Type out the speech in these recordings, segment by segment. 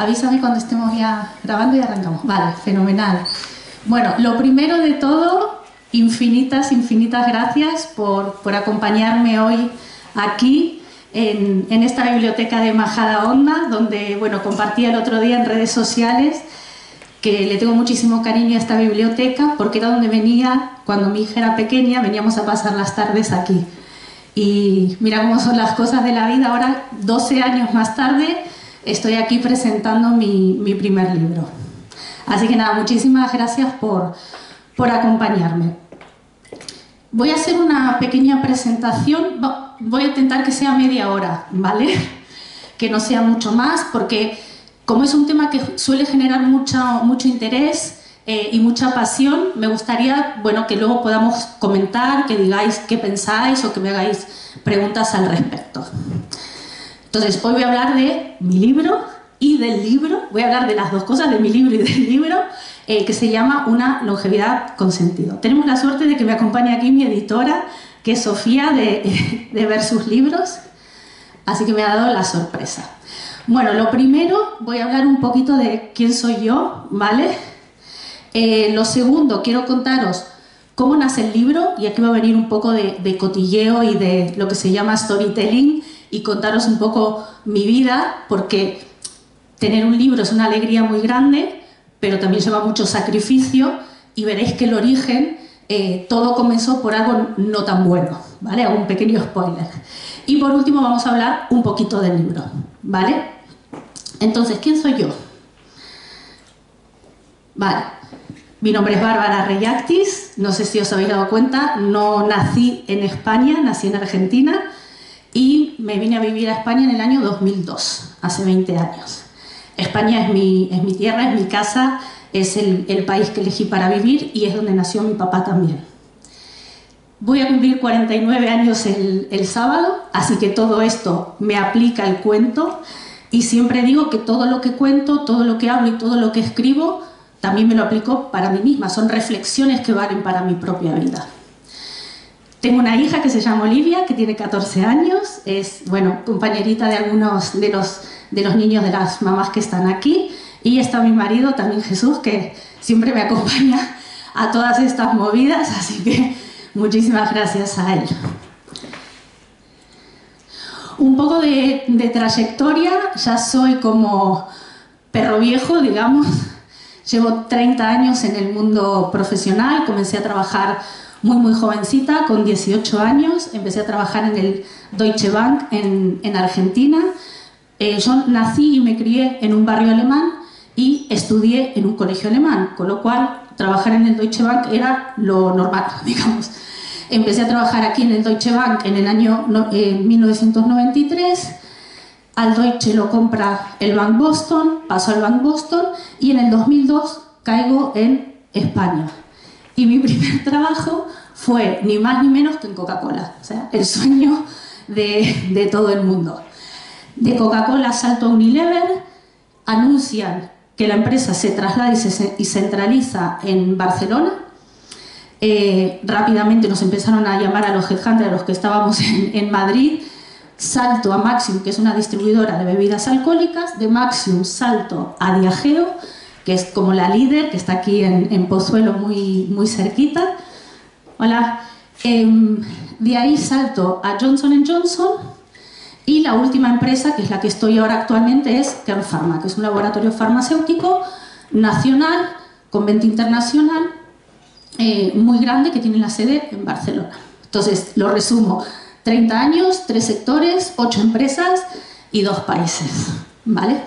Avísame cuando estemos ya grabando y arrancamos. Vale, fenomenal. Bueno, lo primero de todo, infinitas gracias por acompañarme hoy aquí en esta biblioteca de Majadahonda, donde, bueno, compartí el otro día en redes sociales que le tengo muchísimo cariño a esta biblioteca porque era donde venía, cuando mi hija era pequeña, veníamos a pasar las tardes aquí. Y mira cómo son las cosas de la vida. Ahora, 12 años más tarde, estoy aquí presentando mi primer libro. Así que nada, muchísimas gracias por acompañarme. Voy a hacer una pequeña presentación. Voy a intentar que sea media hora, ¿vale? Que no sea mucho más, porque como es un tema que suele generar mucho interés y mucha pasión, me gustaría, bueno, que luego podamos comentar, que digáis qué pensáis o que me hagáis preguntas al respecto. Entonces, hoy voy a hablar de mi libro y del libro. Voy a hablar de las dos cosas, de mi libro y del libro, que se llama Una longevidad con sentido. Tenemos la suerte de que me acompañe aquí mi editora, que es Sofía, de Versus Libros, así que me ha dado la sorpresa. Bueno, lo primero, voy a hablar un poquito de quién soy yo, ¿vale? Lo segundo, quiero contaros cómo nace el libro, y aquí va a venir un poco de cotilleo y de lo que se llama storytelling, y contaros un poco mi vida, porque tener un libro es una alegría muy grande, pero también lleva mucho sacrificio, y veréis que el origen, todo comenzó por algo no tan bueno, ¿vale? Hago un pequeño spoiler. Y por último vamos a hablar un poquito del libro, ¿vale? Entonces, ¿quién soy yo? Vale, mi nombre es Bárbara Reyactis, no sé si os habéis dado cuenta, no nací en España, nací en Argentina y me vine a vivir a España en el año 2002, hace 20 años. España es mi tierra, es mi casa, es el país que elegí para vivir y es donde nació mi papá también. Voy a cumplir 49 años el sábado, así que todo esto me aplica el cuento. Y siempre digo que todo lo que cuento, todo lo que hablo y todo lo que escribo, también me lo aplico para mí misma. Son reflexiones que valen para mi propia vida. Tengo una hija que se llama Olivia, que tiene 14 años. Es, bueno, compañerita de algunos de los niños de las mamás que están aquí. Y está mi marido, también Jesús, que siempre me acompaña a todas estas movidas. Así que muchísimas gracias a él. Un poco de trayectoria, ya soy como perro viejo, digamos. Llevo 30 años en el mundo profesional, comencé a trabajar muy jovencita, con 18 años, empecé a trabajar en el Deutsche Bank en Argentina. Yo nací y me crié en un barrio alemán y estudié en un colegio alemán, con lo cual trabajar en el Deutsche Bank era lo normal, digamos. Empecé a trabajar aquí en el Deutsche Bank en el año 1993. Al Deutsche lo compra el Bank Boston, paso al Bank Boston y en el 2002 caigo en España. Y mi primer trabajo fue ni más ni menos que en Coca-Cola, o sea, el sueño de todo el mundo. De Coca-Cola salto a Unilever, anuncian que la empresa se traslada y centraliza en Barcelona. Rápidamente nos empezaron a llamar a los headhunters, a los que estábamos en Madrid. Salto a Maxim, que es una distribuidora de bebidas alcohólicas. De Maxim salto a Diageo, que es como la líder, que está aquí en Pozuelo, muy cerquita. Hola. De ahí salto a Johnson & Johnson y la última empresa, que es la que estoy ahora actualmente, es Kern Pharma, que es un laboratorio farmacéutico nacional, con venta internacional, muy grande, que tiene la sede en Barcelona. Entonces, lo resumo: 30 años, 3 sectores, 8 empresas y 2 países, ¿vale?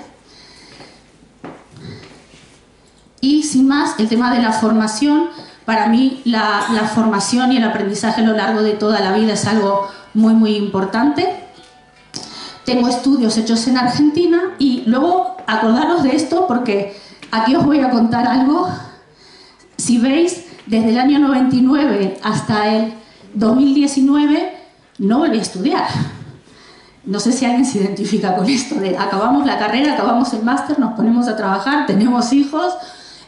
Y sin más, el tema de la formación. Para mí la formación y el aprendizaje a lo largo de toda la vida es algo muy importante. Tengo estudios hechos en Argentina y luego acordaros de esto porque aquí os voy a contar algo. Si veis, desde el año 99 hasta el 2019 no volví a estudiar. No sé si alguien se identifica con esto de acabamos la carrera, acabamos el máster, nos ponemos a trabajar, tenemos hijos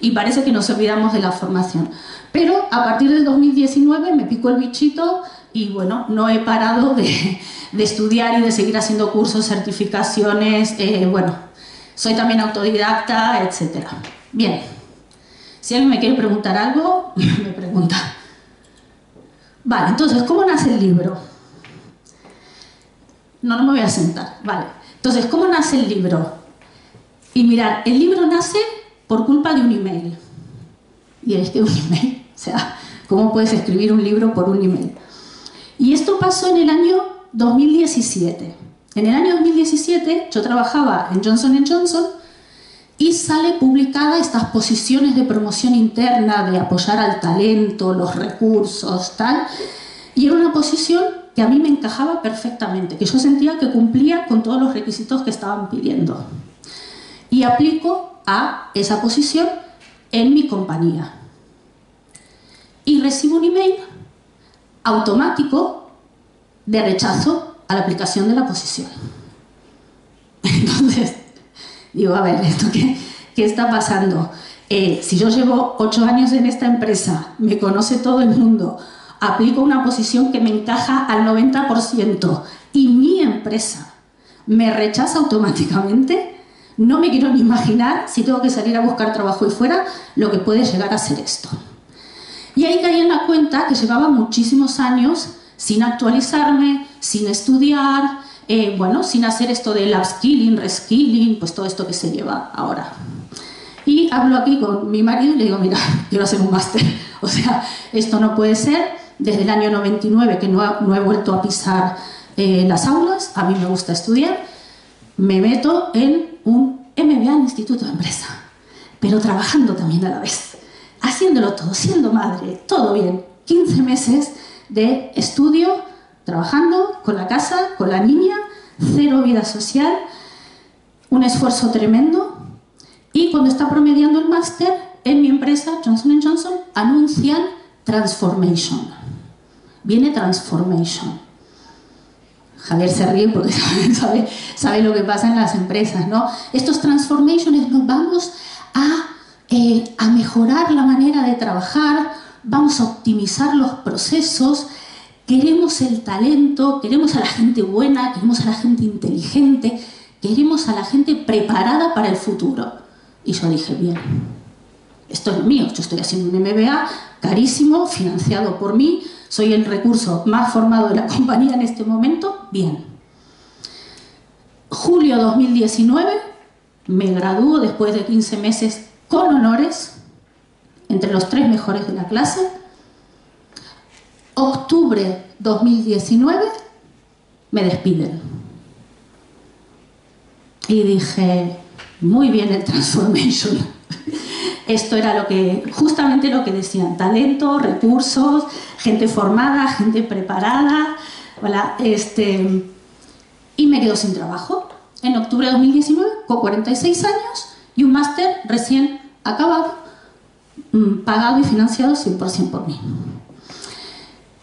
y parece que nos olvidamos de la formación. Pero a partir del 2019 me picó el bichito y bueno, no he parado de estudiar y de seguir haciendo cursos, certificaciones, bueno, Soy también autodidacta, etc. Bien, si alguien me quiere preguntar algo, me pregunta. Vale, entonces, ¿cómo nace el libro? No me voy a sentar, vale. Entonces, ¿cómo nace el libro? Y mirad, el libro nace por culpa de un email. Y es que un email, o sea, ¿cómo puedes escribir un libro por un email? Y esto pasó en el año 2017. En el año 2017 yo trabajaba en Johnson & Johnson y sale publicada estas posiciones de promoción interna, de apoyar al talento, los recursos, tal. Y era una posición que a mí me encajaba perfectamente, que yo sentía que cumplía con todos los requisitos que estaban pidiendo. Y aplico a esa posición en mi compañía. Y recibo un email automático de rechazo a la aplicación de la posición. Entonces, digo, a ver, ¿esto qué está pasando? Si yo llevo 8 años en esta empresa, me conoce todo el mundo, aplico una posición que me encaja al 90% y mi empresa me rechaza automáticamente, no me quiero ni imaginar si tengo que salir a buscar trabajo y fuera lo que puede llegar a ser esto. Y ahí caí en la cuenta que llevaba muchísimos años sin actualizarme, sin estudiar, bueno, sin hacer esto del upskilling, reskilling, pues todo esto que se lleva ahora. Y hablo aquí con mi marido y le digo, mira, quiero hacer un máster. O sea, esto no puede ser. Desde el año 99 que no he vuelto a pisar las aulas, a mí me gusta estudiar, me meto en un MBA en Instituto de Empresa, pero trabajando también a la vez, haciéndolo todo, siendo madre, todo bien. 15 meses de estudio, trabajando con la casa, con la niña, cero vida social, un esfuerzo tremendo. Y cuando está promediando el máster, en mi empresa, Johnson & Johnson, anuncian Transformation. Viene Transformation. Javier se ríe porque sabe lo que pasa en las empresas, ¿no? Estos Transformations nos vamos a mejorar la manera de trabajar, vamos a optimizar los procesos, queremos el talento, queremos a la gente buena, queremos a la gente inteligente, queremos a la gente preparada para el futuro. Y yo dije, bien, esto es lo mío, yo estoy haciendo un MBA carísimo, financiado por mí, soy el recurso más formado de la compañía en este momento, bien. Julio 2019, me gradúo después de 15 meses con honores, entre los 3 mejores de la clase. Octubre 2019, me despiden. Y dije, muy bien el Transformation. Esto era justamente lo que decían, talento, recursos, gente formada, gente preparada, ¿verdad? Y me quedo sin trabajo. En octubre de 2019, con 46 años y un máster recién acabado, pagado y financiado 100% por mí.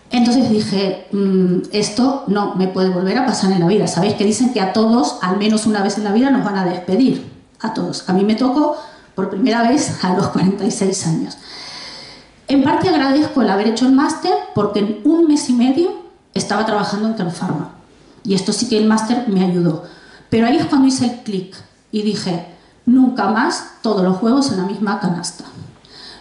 Entonces dije, esto no me puede volver a pasar en la vida. Sabéis que dicen que a todos, al menos una vez en la vida, nos van a despedir. A todos. A mí me tocó por primera vez a los 46 años. En parte agradezco el haber hecho el máster porque en 1 mes y medio estaba trabajando en Canpharma. Y esto sí que el máster me ayudó. Pero ahí es cuando hice el clic y dije, nunca más todos los huevos en la misma canasta.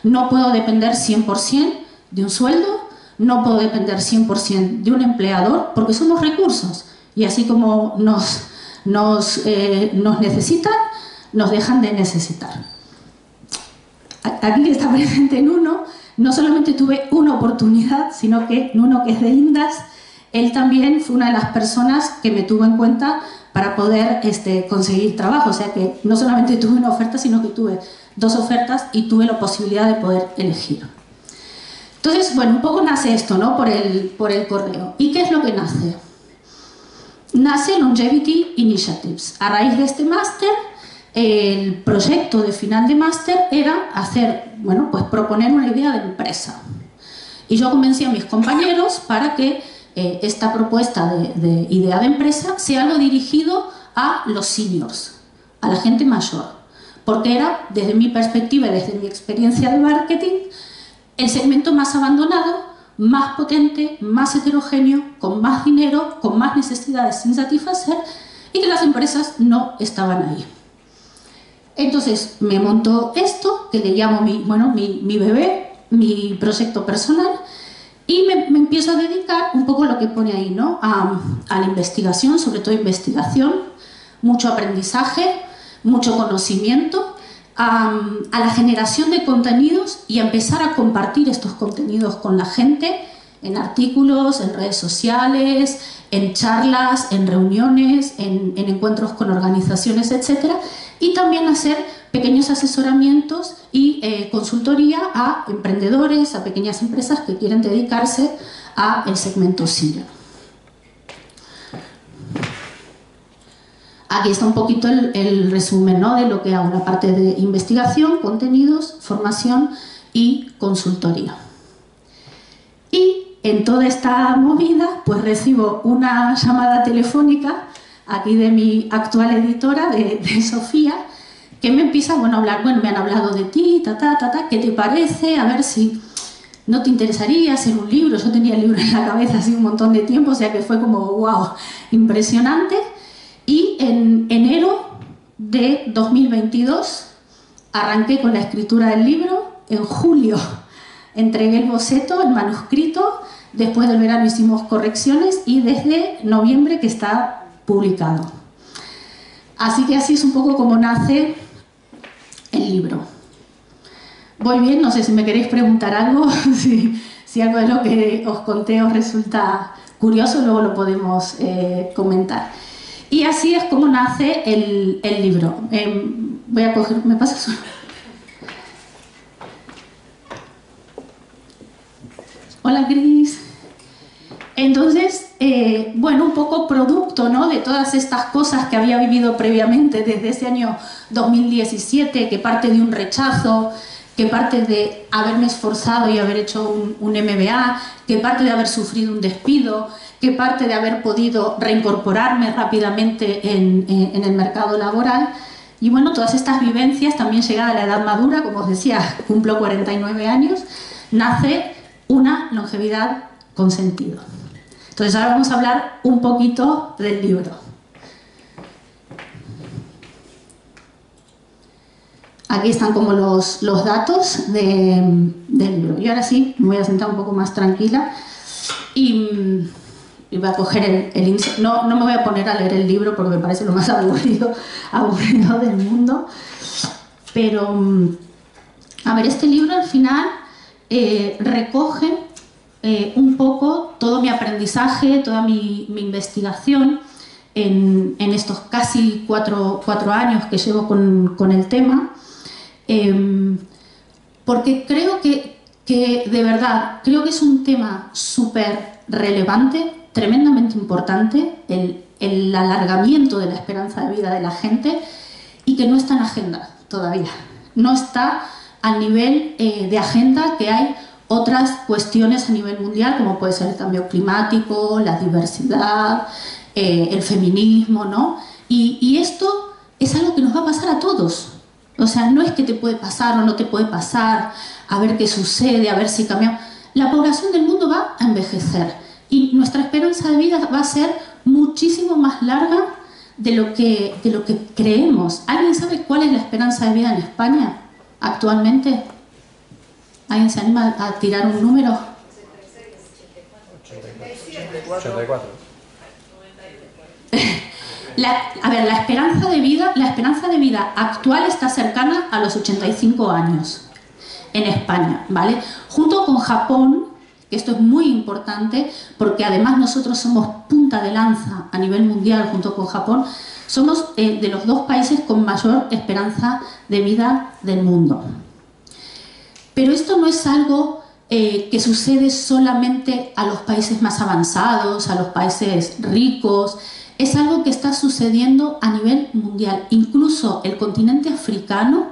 No puedo depender 100% de un sueldo, no puedo depender 100% de un empleador porque somos recursos. Y así como nos necesitan, nos dejan de necesitar. Aquí que está presente Nuno, no solamente tuve una oportunidad, sino que Nuno, que es de Indas, él también fue una de las personas que me tuvo en cuenta para poder conseguir trabajo. O sea que no solamente tuve una oferta, sino que tuve 2 ofertas y tuve la posibilidad de poder elegir. Entonces, bueno, un poco nace esto, ¿no? Por el correo. ¿Y qué es lo que nace? Nace Longevity Initiatives. A raíz de este máster, el proyecto de final de máster era proponer una idea de empresa. Y yo convencí a mis compañeros para que esta propuesta de idea de empresa sea algo dirigido a los seniors, a la gente mayor. Porque era, desde mi perspectiva y desde mi experiencia de marketing, el segmento más abandonado, más potente, más heterogéneo, con más dinero, con más necesidades sin satisfacer y que las empresas no estaban ahí. Entonces me monto esto, que le llamo mi bebé, mi proyecto personal, y me empiezo a dedicar un poco a lo que pone ahí, ¿no? A la investigación, sobre todo investigación, mucho aprendizaje, mucho conocimiento, a la generación de contenidos y a empezar a compartir estos contenidos con la gente en artículos, en redes sociales, en charlas, en reuniones, en encuentros con organizaciones, etcétera, y también hacer pequeños asesoramientos y consultoría a emprendedores, a pequeñas empresas que quieren dedicarse al segmento senior. Aquí está un poquito el resumen, ¿no?, de lo que hago, la parte de investigación, contenidos, formación y consultoría. Y en toda esta movida, pues recibo una llamada telefónica aquí de mi actual editora, de Sofía, que me empieza a hablar, bueno, me han hablado de ti, ¿qué te parece? A ver si no te interesaría hacer un libro. Yo tenía el libro en la cabeza hace un montón de tiempo, o sea que fue como, wow, impresionante. Y en enero de 2022 arranqué con la escritura del libro. En julio entregué el boceto, el manuscrito. Después del verano hicimos correcciones y desde noviembre que está publicado. Así que así es un poco como nace el libro. Voy bien, no sé si me queréis preguntar algo, si algo de lo que os conté os resulta curioso, luego lo podemos comentar. Y así es como nace el libro. Voy a coger, ¿me pasas uno? Hola, Cris. Entonces, bueno, un poco producto, ¿no?, de todas estas cosas que había vivido previamente desde ese año 2017, que parte de un rechazo, que parte de haberme esforzado y haber hecho un MBA, que parte de haber sufrido un despido, que parte de haber podido reincorporarme rápidamente en el mercado laboral. Y bueno, todas estas vivencias, también llegada a la edad madura, como os decía, cumplo 49 años, nace una longevidad con sentido. Entonces ahora vamos a hablar un poquito del libro. Aquí están como los datos del libro. Y ahora sí, me voy a sentar un poco más tranquila y voy a coger el índice. No me voy a poner a leer el libro porque me parece lo más aburrido del mundo. Pero, a ver, este libro al final recoge un poco todo mi aprendizaje, toda mi investigación en estos casi cuatro años que llevo con el tema, porque creo que de verdad, creo que es un tema súper relevante, tremendamente importante, el alargamiento de la esperanza de vida de la gente, y que no está en agenda todavía, no está al nivel de agenda que hay otras cuestiones a nivel mundial, como puede ser el cambio climático, la diversidad, el feminismo, ¿no? Y esto es algo que nos va a pasar a todos. O sea, no es que te puede pasar o no te puede pasar, a ver qué sucede, a ver si cambiamos. La población del mundo va a envejecer y nuestra esperanza de vida va a ser muchísimo más larga de lo que creemos. ¿Alguien sabe cuál es la esperanza de vida en España actualmente? ¿Alguien se anima a tirar un número? 84. A ver, la esperanza de vida actual está cercana a los 85 años en España, ¿vale? Junto con Japón, que esto es muy importante, porque además nosotros somos punta de lanza a nivel mundial junto con Japón, somos de los dos países con mayor esperanza de vida del mundo. Pero esto no es algo que sucede solamente a los países más avanzados, a los países ricos. Es algo que está sucediendo a nivel mundial. Incluso el continente africano,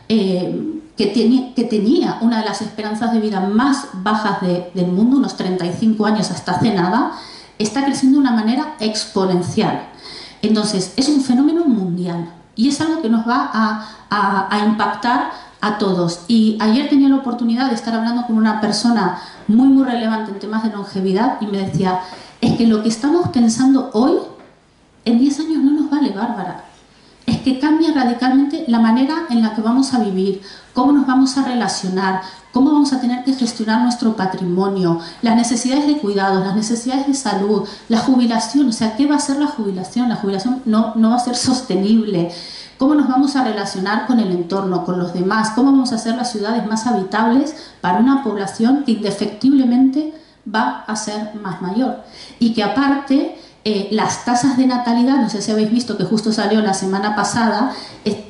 que tenía una de las esperanzas de vida más bajas del mundo, unos 35 años hasta hace nada, está creciendo de una manera exponencial. Entonces, es un fenómeno mundial y es algo que nos va a impactar a todos. Y ayer tenía la oportunidad de estar hablando con una persona muy relevante en temas de longevidad y me decía, es que lo que estamos pensando hoy, en 10 años no nos vale, Bárbara. es que cambia radicalmente la manera en la que vamos a vivir, cómo nos vamos a relacionar, cómo vamos a tener que gestionar nuestro patrimonio, las necesidades de cuidados, las necesidades de salud, la jubilación, o sea, ¿qué va a ser la jubilación? La jubilación no va a ser sostenible. ¿Cómo nos vamos a relacionar con el entorno, con los demás? ¿Cómo vamos a hacer las ciudades más habitables para una población que indefectiblemente va a ser más mayor? Y que aparte, las tasas de natalidad, no sé si habéis visto que justo salió la semana pasada,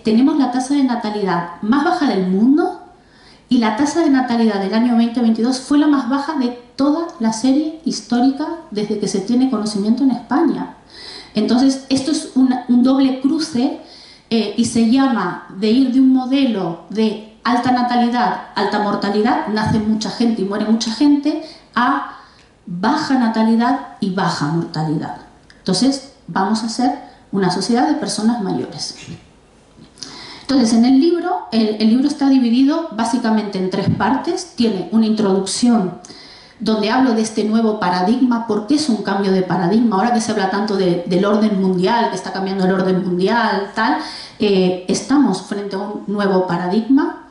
tenemos la tasa de natalidad más baja del mundo y la tasa de natalidad del año 2022 fue la más baja de toda la serie histórica desde que se tiene conocimiento en España. Entonces, esto es un doble cruce y se llama de ir de un modelo de alta natalidad, alta mortalidad, nace mucha gente y muere mucha gente, a baja natalidad y baja mortalidad. Entonces, vamos a ser una sociedad de personas mayores. Entonces, en el libro, el libro está dividido básicamente en 3 partes. Tiene una introducción donde hablo de este nuevo paradigma, por qué es un cambio de paradigma, ahora que se habla tanto del orden mundial, que está cambiando el orden mundial, tal, estamos frente a un nuevo paradigma.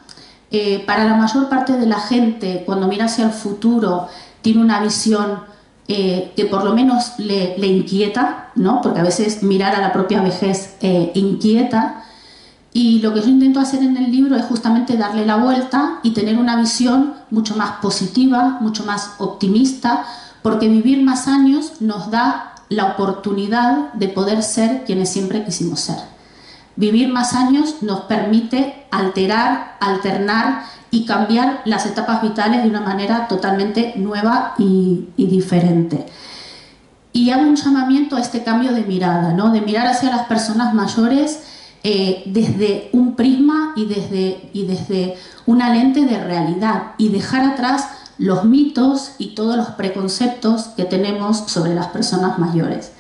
Para la mayor parte de la gente, cuando mira hacia el futuro, tiene una visión que por lo menos le inquieta, ¿no? Porque a veces mirar a la propia vejez inquieta. Y lo que yo intento hacer en el libro es justamente darle la vuelta y tener una visión mucho más positiva, mucho más optimista, porque vivir más años nos da la oportunidad de poder ser quienes siempre quisimos ser. Vivir más años nos permite alterar, alternar y cambiar las etapas vitales de una manera totalmente nueva y diferente. Y hago un llamamiento a este cambio de mirada, ¿no? De mirar hacia las personas mayores desde un prisma y desde una lente de realidad y dejar atrás los mitos y todos los preconceptos que tenemos sobre las personas mayores.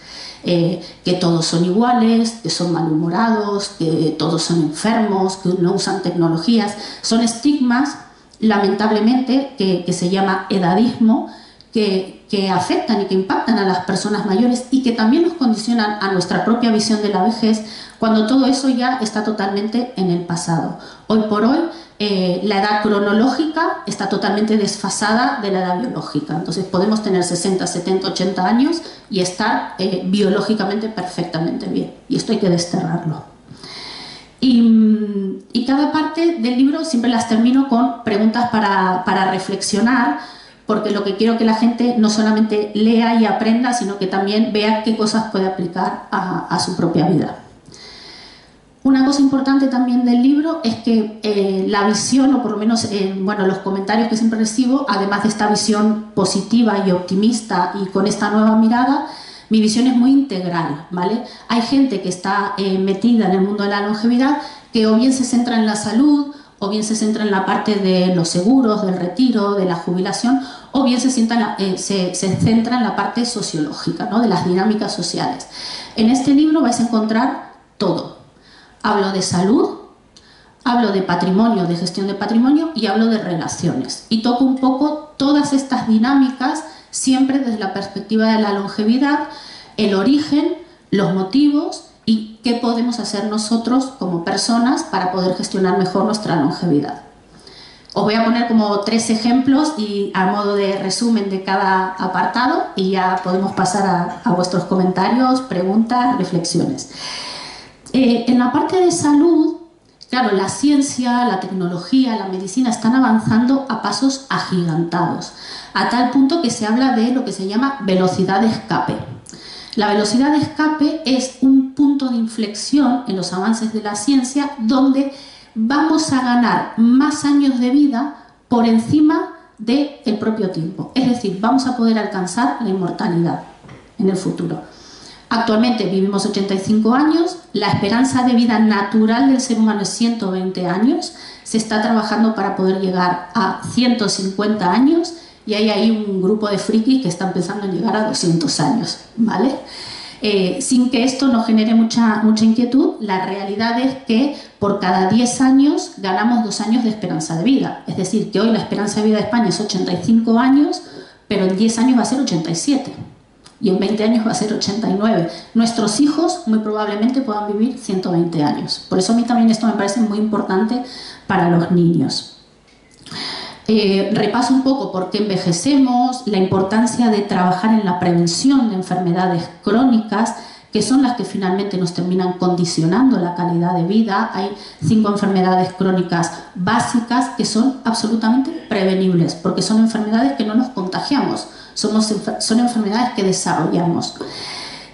Que todos son iguales, que son malhumorados, que todos son enfermos, que no usan tecnologías. Son estigmas, lamentablemente, que se llama edadismo, que afectan y que impactan a las personas mayores y que también nos condicionan a nuestra propia visión de la vejez, cuando todo eso ya está totalmente en el pasado. Hoy por hoy, la edad cronológica está totalmente desfasada de la edad biológica. Entonces podemos tener 60, 70, 80 años y estar biológicamente perfectamente bien. Y esto hay que desterrarlo. Y cada parte del libro siempre las termino con preguntas para reflexionar, porque lo que quiero que la gente no solamente lea y aprenda, sino que también vea qué cosas puede aplicar a su propia vida. Una cosa importante también del libro es que la visión, o por lo menos bueno, los comentarios que siempre recibo, además de esta visión positiva y optimista y con esta nueva mirada, mi visión es muy integral, ¿vale? Hay gente que está metida en el mundo de la longevidad que o bien se centra en la salud, o bien se centra en la parte de los seguros, del retiro, de la jubilación, o bien se centra en la parte sociológica, ¿no? De las dinámicas sociales. En este libro vais a encontrar todo. Hablo de salud, hablo de patrimonio, de gestión de patrimonio y hablo de relaciones. Y toco un poco todas estas dinámicas siempre desde la perspectiva de la longevidad, el origen, los motivos y qué podemos hacer nosotros como personas para poder gestionar mejor nuestra longevidad. Os voy a poner como 3 ejemplos y a modo de resumen de cada apartado y ya podemos pasar a vuestros comentarios, preguntas, reflexiones. En la parte de salud, claro, la ciencia, la tecnología, la medicina están avanzando a pasos agigantados, a tal punto que se habla de lo que se llama velocidad de escape. La velocidad de escape es un punto de inflexión en los avances de la ciencia donde vamos a ganar más años de vida por encima del propio tiempo. Es decir, vamos a poder alcanzar la inmortalidad en el futuro. Actualmente vivimos 85 años, la esperanza de vida natural del ser humano es 120 años, se está trabajando para poder llegar a 150 años y hay ahí un grupo de frikis que están pensando en llegar a 200 años, ¿vale? Sin que esto nos genere mucha inquietud, la realidad es que por cada 10 años ganamos 2 años de esperanza de vida. Es decir, que hoy la esperanza de vida de España es 85 años, pero en 10 años va a ser 87. y en 20 años va a ser 89. Nuestros hijos muy probablemente puedan vivir 120 años. Por eso a mí también esto me parece muy importante para los niños. Repaso un poco por qué envejecemos, la importancia de trabajar en la prevención de enfermedades crónicas, que son las que finalmente nos terminan condicionando la calidad de vida. Hay 5 enfermedades crónicas básicas que son absolutamente prevenibles, porque son enfermedades que no nos contagiamos, son enfermedades que desarrollamos.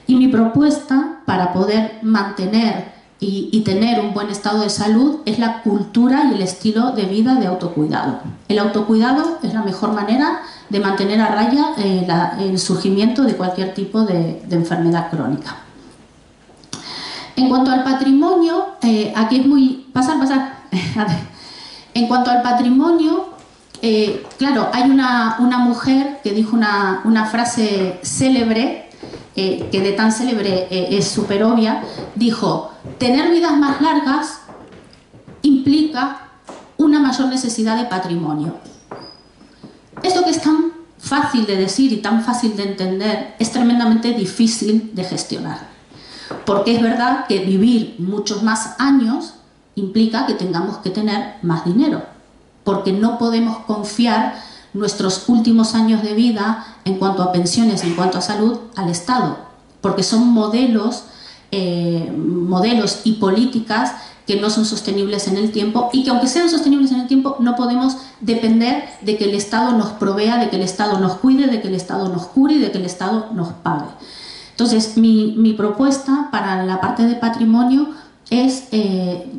Y mi propuesta para poder mantener y tener un buen estado de salud es la cultura y el estilo de vida de autocuidado. El autocuidado es la mejor manera de mantener a raya el surgimiento de cualquier tipo de enfermedad crónica. En cuanto al patrimonio, aquí es muy... Pasar. En cuanto al patrimonio, claro, hay una mujer que dijo una frase célebre, que de tan célebre es súper obvia, dijo: tener vidas más largas implica una mayor necesidad de patrimonio. Esto que es tan fácil de decir y tan fácil de entender es tremendamente difícil de gestionar, porque es verdad que vivir muchos más años implica que tengamos que tener más dinero, porque no podemos confiar nuestros últimos años de vida en cuanto a pensiones, en cuanto a salud, al Estado, porque son modelos y políticas que no son sostenibles en el tiempo, y que aunque sean sostenibles en el tiempo no podemos depender de que el Estado nos provea, de que el Estado nos cuide, de que el Estado nos cure y de que el Estado nos pague. Entonces mi propuesta para la parte de patrimonio es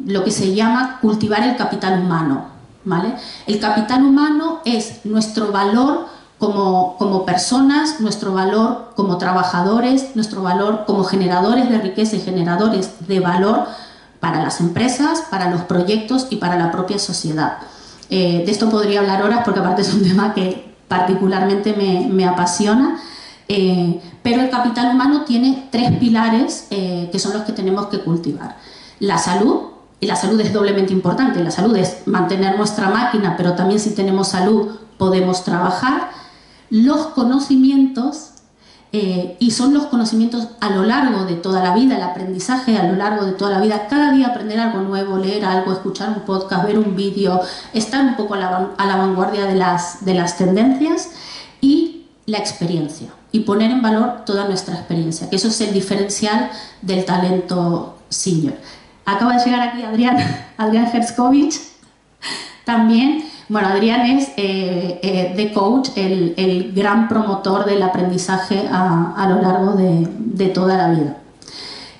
lo que se llama cultivar el capital humano, ¿vale? El capital humano es nuestro valor como personas, nuestro valor como trabajadores, nuestro valor como generadores de riqueza y generadores de valor para las empresas, para los proyectos y para la propia sociedad. De esto podría hablar horas, porque aparte es un tema que particularmente me apasiona, pero el capital humano tiene 3 pilares que son los que tenemos que cultivar. La salud. Y la salud es doblemente importante. La salud es mantener nuestra máquina, pero también si tenemos salud podemos trabajar. Los conocimientos, y son los conocimientos a lo largo de toda la vida, el aprendizaje a lo largo de toda la vida, cada día aprender algo nuevo, leer algo, escuchar un podcast, ver un vídeo, estar un poco a la vanguardia de las tendencias, y la experiencia, y poner en valor toda nuestra experiencia, que eso es el diferencial del talento senior. Acaba de llegar aquí Adrián Herskovich, también. Bueno, Adrián es The Coach, el gran promotor del aprendizaje a lo largo de toda la vida.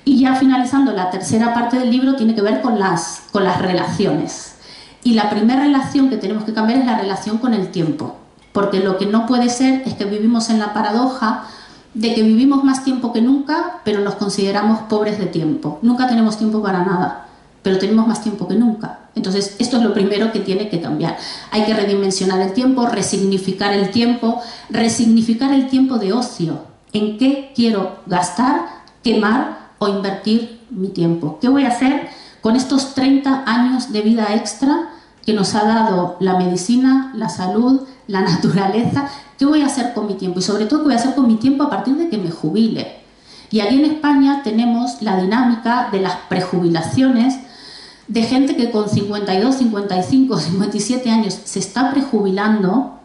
Y ya finalizando, la tercera parte del libro tiene que ver con las relaciones. Y la primera relación que tenemos que cambiar es la relación con el tiempo, porque lo que no puede ser es que vivimos en la paradoja de que vivimos más tiempo que nunca, pero nos consideramos pobres de tiempo. Nunca tenemos tiempo para nada, pero tenemos más tiempo que nunca. Entonces, esto es lo primero que tiene que cambiar. Hay que redimensionar el tiempo, resignificar el tiempo de ocio. ¿En qué quiero gastar, quemar o invertir mi tiempo? ¿Qué voy a hacer con estos 30 años de vida extra que nos ha dado la medicina, la salud, la naturaleza? ¿Qué voy a hacer con mi tiempo? Y sobre todo, ¿qué voy a hacer con mi tiempo a partir de que me jubile? Y aquí en España tenemos la dinámica de las prejubilaciones, de gente que con 52, 55, 57 años se está prejubilando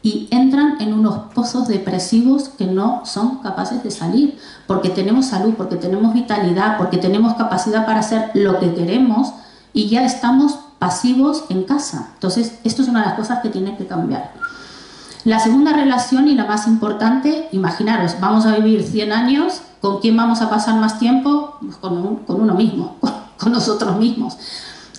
y entran en unos pozos depresivos que no son capaces de salir, porque tenemos salud, porque tenemos vitalidad, porque tenemos capacidad para hacer lo que queremos, y ya estamos pasivos en casa. Entonces, esto es una de las cosas que tiene que cambiar. La segunda relación, y la más importante, imaginaros, vamos a vivir 100 años, ¿con quién vamos a pasar más tiempo? Pues con uno mismo, con nosotros mismos.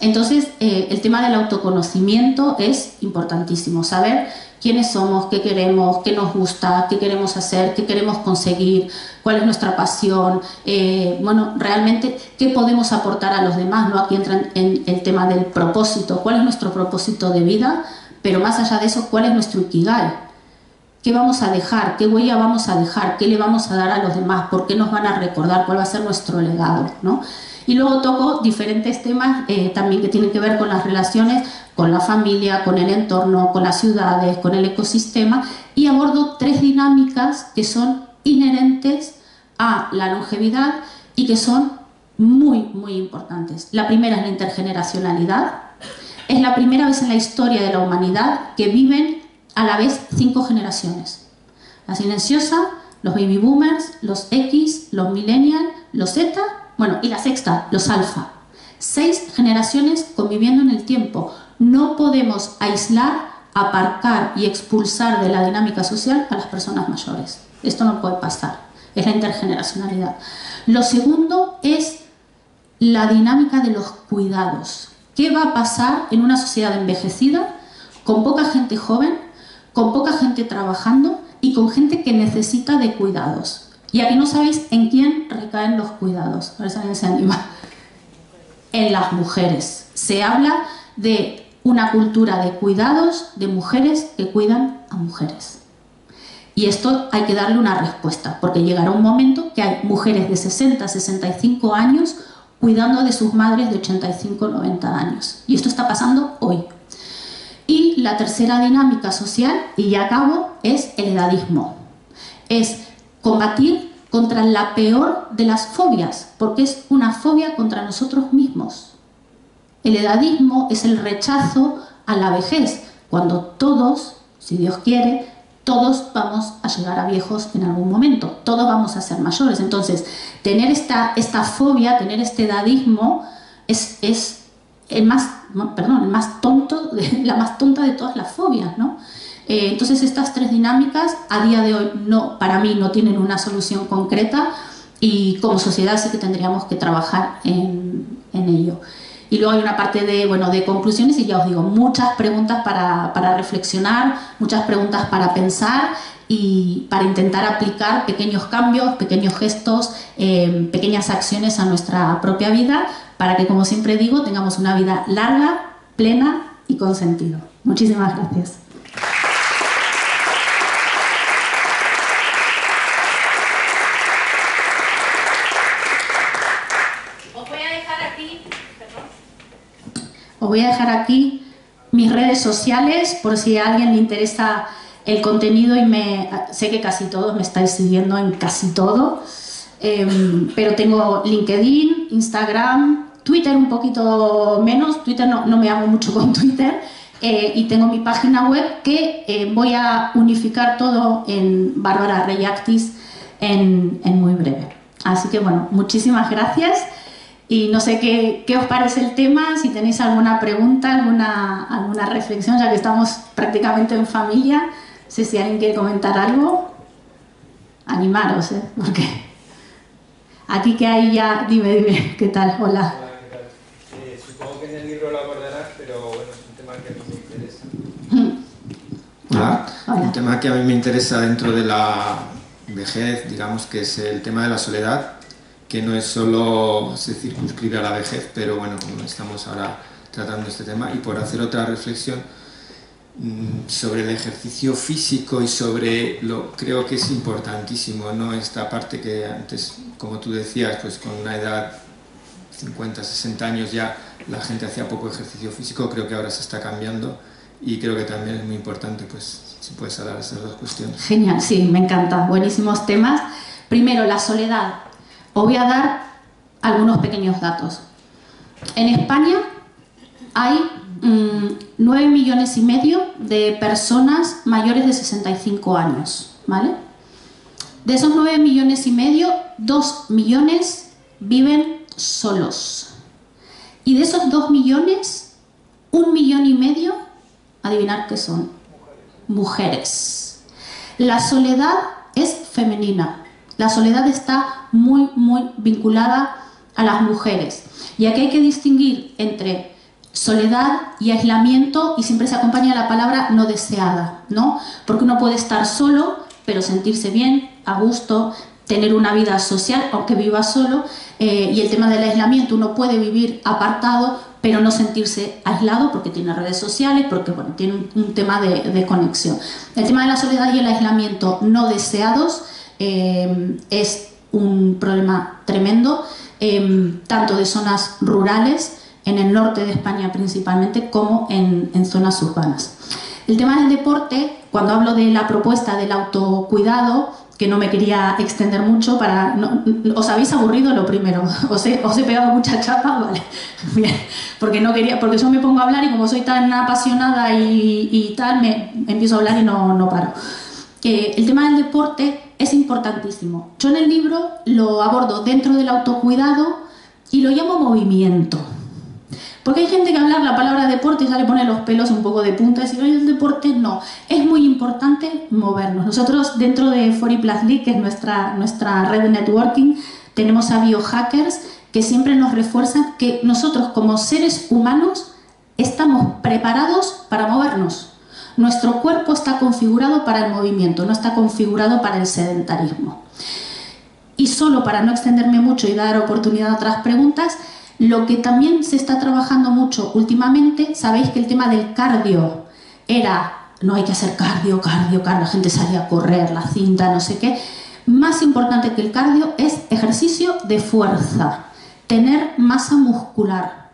Entonces, el tema del autoconocimiento es importantísimo, saber quiénes somos, qué queremos, qué nos gusta, qué queremos hacer, qué queremos conseguir, cuál es nuestra pasión, bueno, realmente qué podemos aportar a los demás, ¿no? Aquí entra en el tema del propósito, cuál es nuestro propósito de vida, pero más allá de eso, cuál es nuestro ikigai, qué vamos a dejar, qué huella vamos a dejar, qué le vamos a dar a los demás, por qué nos van a recordar, cuál va a ser nuestro legado, ¿no? Y luego toco diferentes temas también que tienen que ver con las relaciones con la familia, con el entorno, con las ciudades, con el ecosistema, y abordo 3 dinámicas que son inherentes a la longevidad y que son muy, muy importantes. La primera es la intergeneracionalidad. Es la primera vez en la historia de la humanidad que viven a la vez 5 generaciones. La silenciosa, los baby boomers, los X, los millennials, los Z, bueno, y la sexta, los alfa. 6 generaciones conviviendo en el tiempo. No podemos aislar, aparcar y expulsar de la dinámica social a las personas mayores. Esto no puede pasar. Es la intergeneracionalidad. Lo segundo es la dinámica de los cuidados. ¿Qué va a pasar en una sociedad envejecida, con poca gente joven, con poca gente trabajando y con gente que necesita de cuidados? Y aquí no sabéis en quién recaen los cuidados. A ver si alguien se anima. En las mujeres. Se habla de una cultura de cuidados de mujeres que cuidan a mujeres. Y esto hay que darle una respuesta, porque llegará un momento que hay mujeres de 60, 65 años cuidando de sus madres de 85, 90 años. Y esto está pasando hoy. Y la tercera dinámica social, y ya acabo, es el edadismo. Es combatir contra la peor de las fobias, porque es una fobia contra nosotros mismos. El edadismo es el rechazo a la vejez, cuando todos, si Dios quiere, todos vamos a llegar a viejos en algún momento, todos vamos a ser mayores. Entonces, tener esta fobia, tener este edadismo, es el más tonto, la más tonta de todas las fobias, ¿no? Entonces, estas 3 dinámicas a día de hoy para mí no tienen una solución concreta y como sociedad sí que tendríamos que trabajar en ello. Y luego hay una parte de conclusiones y ya os digo, muchas preguntas para reflexionar, muchas preguntas para pensar y para intentar aplicar pequeños cambios, pequeños gestos, pequeñas acciones a nuestra propia vida para que, como siempre digo, tengamos una vida larga, plena y con sentido. Muchísimas gracias. Os voy a dejar aquí mis redes sociales por si a alguien le interesa el contenido y sé que casi todos me estáis siguiendo en casi todo, pero tengo LinkedIn, Instagram, Twitter un poquito menos, Twitter no me hago mucho con Twitter, y tengo mi página web que voy a unificar todo en Bárbara Reyactis en muy breve. Así que bueno, muchísimas gracias. Y no sé qué os parece el tema, si tenéis alguna pregunta, alguna reflexión, ya que estamos prácticamente en familia. No sé si alguien quiere comentar algo. Animaros, porque aquí que hay ya... Dime, ¿qué tal? Hola. Hola, ¿qué tal? Supongo que en el libro lo abordarás, pero bueno, es un tema que a mí me interesa. Hola. Un tema que a mí me interesa dentro de la vejez, digamos que es el tema de la soledad, que no es solo se circunscribe a la vejez, pero bueno, como estamos ahora tratando este tema, y por hacer otra reflexión sobre el ejercicio físico y creo que es importantísimo, ¿no? Esta parte que antes, como tú decías, pues con una edad 50, 60 años ya la gente hacía poco ejercicio físico, creo que ahora se está cambiando y creo que también es muy importante, pues si puedes hablar de esas 2 cuestiones. Genial, sí, me encanta, buenísimos temas. Primero, la soledad. Os voy a dar algunos pequeños datos. En España hay 9,5 millones de personas mayores de 65 años, ¿vale? De esos 9,5 millones, 2 millones viven solos. Y de esos 2 millones, 1,5 millones, adivinad qué son. Mujeres. La soledad es femenina. La soledad está muy, muy vinculada a las mujeres. Y aquí hay que distinguir entre soledad y aislamiento, y siempre se acompaña la palabra no deseada, ¿no? Porque uno puede estar solo, pero sentirse bien, a gusto, tener una vida social, aunque viva solo, y el tema del aislamiento, uno puede vivir apartado, pero no sentirse aislado porque tiene redes sociales, porque bueno, tiene un tema de conexión. El tema de la soledad y el aislamiento no deseados es un problema tremendo, tanto de zonas rurales, en el norte de España principalmente, como en zonas urbanas. El tema del deporte, cuando hablo de la propuesta del autocuidado, que no me quería extender mucho para... ¿Os habéis aburrido lo primero? ¿Os he pegado mucha chapa? Vale, bien. Porque no quería, porque yo me pongo a hablar y como soy tan apasionada y tal, me empiezo a hablar y no paro. El tema del deporte es importantísimo. Yo en el libro lo abordo dentro del autocuidado y lo llamo movimiento. Porque hay gente que hablar la palabra deporte y ya le pone los pelos un poco de punta y decir, oye, el deporte no. Es muy importante movernos. Nosotros dentro de 40+ League, que es nuestra red de networking, tenemos a biohackers que siempre nos refuerzan que nosotros como seres humanos estamos preparados para movernos. Nuestro cuerpo está configurado para el movimiento, no está configurado para el sedentarismo. Y solo para no extenderme mucho y dar oportunidad a otras preguntas, lo que también se está trabajando mucho últimamente, sabéis que el tema del cardio era, no hay que hacer cardio, la gente salía a correr, la cinta, no sé qué. Más importante que el cardio es ejercicio de fuerza, tener masa muscular.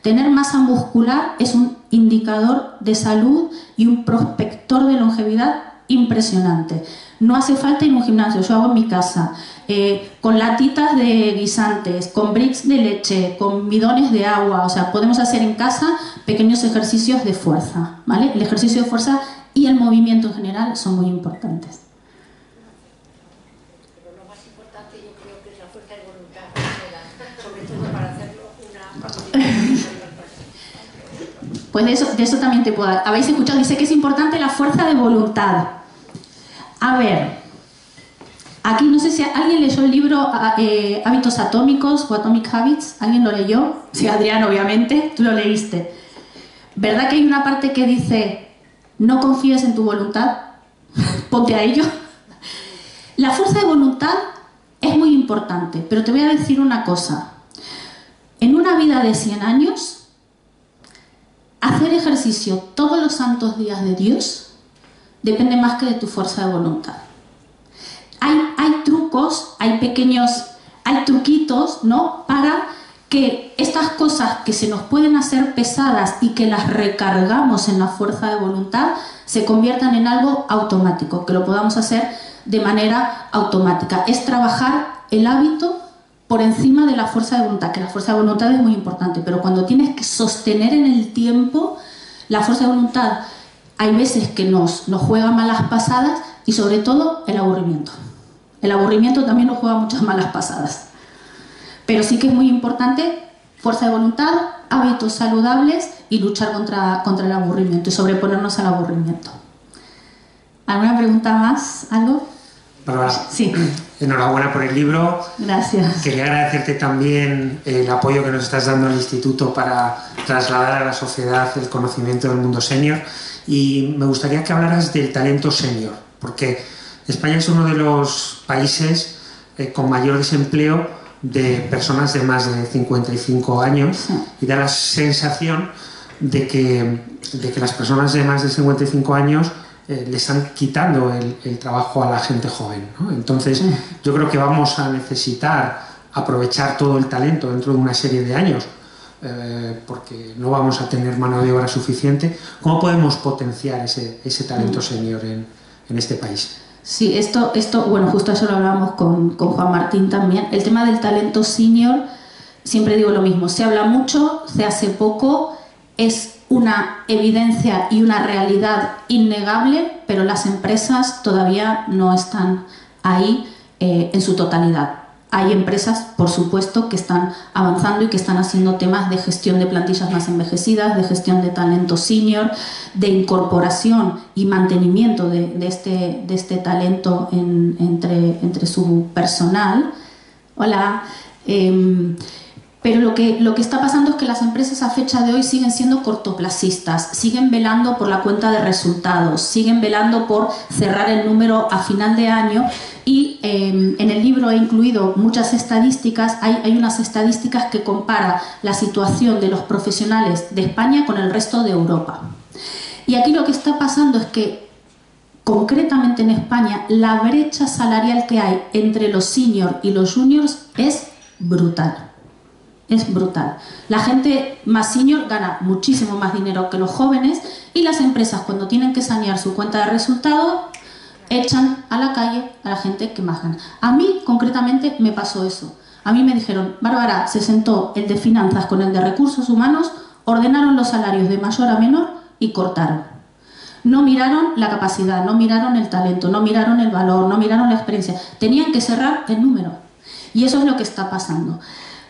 Tener masa muscular es un indicador de salud y un prospector de longevidad impresionante. No hace falta ir a un gimnasio, yo hago en mi casa, con latitas de guisantes, con bricks de leche, con bidones de agua. O sea, podemos hacer en casa pequeños ejercicios de fuerza, ¿vale? El ejercicio de fuerza y el movimiento en general son muy importantes. Pero lo más importante yo creo que es la fuerza de voluntad, sobre todo para hacerlo una... Pues de eso también te puedo dar. Habéis escuchado, dice que es importante la fuerza de voluntad. A ver, aquí no sé si alguien leyó el libro Hábitos Atómicos o Atomic Habits. ¿Alguien lo leyó? Sí, Adrián, obviamente, tú lo leíste. ¿Verdad que hay una parte que dice no confíes en tu voluntad? Ponte a ello. La fuerza de voluntad es muy importante, pero te voy a decir una cosa. En una vida de 100 años, hacer ejercicio todos los santos días de Dios depende más que de tu fuerza de voluntad. Hay trucos, hay truquitos, ¿no? Para que estas cosas que se nos pueden hacer pesadas y que las recargamos en la fuerza de voluntad se conviertan en algo automático, que lo podamos hacer de manera automática. Es trabajar el hábito por encima de la fuerza de voluntad, que la fuerza de voluntad es muy importante, pero cuando tienes que sostener en el tiempo, la fuerza de voluntad hay veces que nos juega malas pasadas y sobre todo el aburrimiento. El aburrimiento también nos juega muchas malas pasadas. Pero sí que es muy importante fuerza de voluntad, hábitos saludables y luchar contra el aburrimiento y sobreponernos al aburrimiento. ¿Alguna pregunta más? ¿Algo? Bárbara, sí. Enhorabuena por el libro. Gracias. Quería agradecerte también el apoyo que nos estás dando al Instituto para trasladar a la sociedad el conocimiento del mundo senior. Y me gustaría que hablaras del talento senior, porque España es uno de los países con mayor desempleo de personas de más de 55 años y da la sensación de que las personas de más de 55 años le están quitando el trabajo a la gente joven, ¿no? Entonces yo creo que vamos a necesitar aprovechar todo el talento dentro de una serie de años, porque no vamos a tener mano de obra suficiente. ¿Cómo podemos potenciar ese talento senior en este país? Sí, esto bueno, justo eso lo hablábamos con Juan Martín también. El tema del talento senior, siempre digo lo mismo, se habla mucho, se hace poco, es una evidencia y una realidad innegable, pero las empresas todavía no están ahí en su totalidad. Hay empresas, por supuesto, que están avanzando y que están haciendo temas de gestión de plantillas más envejecidas, de gestión de talento senior, de incorporación y mantenimiento de este talento entre su personal. Hola. Pero lo que está pasando es que las empresas a fecha de hoy siguen siendo cortoplacistas, siguen velando por la cuenta de resultados, siguen velando por cerrar el número a final de año y en el libro he incluido muchas estadísticas. Hay unas estadísticas que comparan la situación de los profesionales de España con el resto de Europa. Y aquí lo que está pasando es que concretamente en España la brecha salarial que hay entre los seniors y los juniors es brutal. Es brutal. La gente más senior gana muchísimo más dinero que los jóvenes y las empresas, cuando tienen que sanear su cuenta de resultados, echan a la calle a la gente que más gana. A mí, concretamente, me pasó eso. A mí me dijeron, Bárbara, se sentó el de finanzas con el de recursos humanos, ordenaron los salarios de mayor a menor y cortaron. No miraron la capacidad, no miraron el talento, no miraron el valor, no miraron la experiencia. Tenían que cerrar el número. Y eso es lo que está pasando.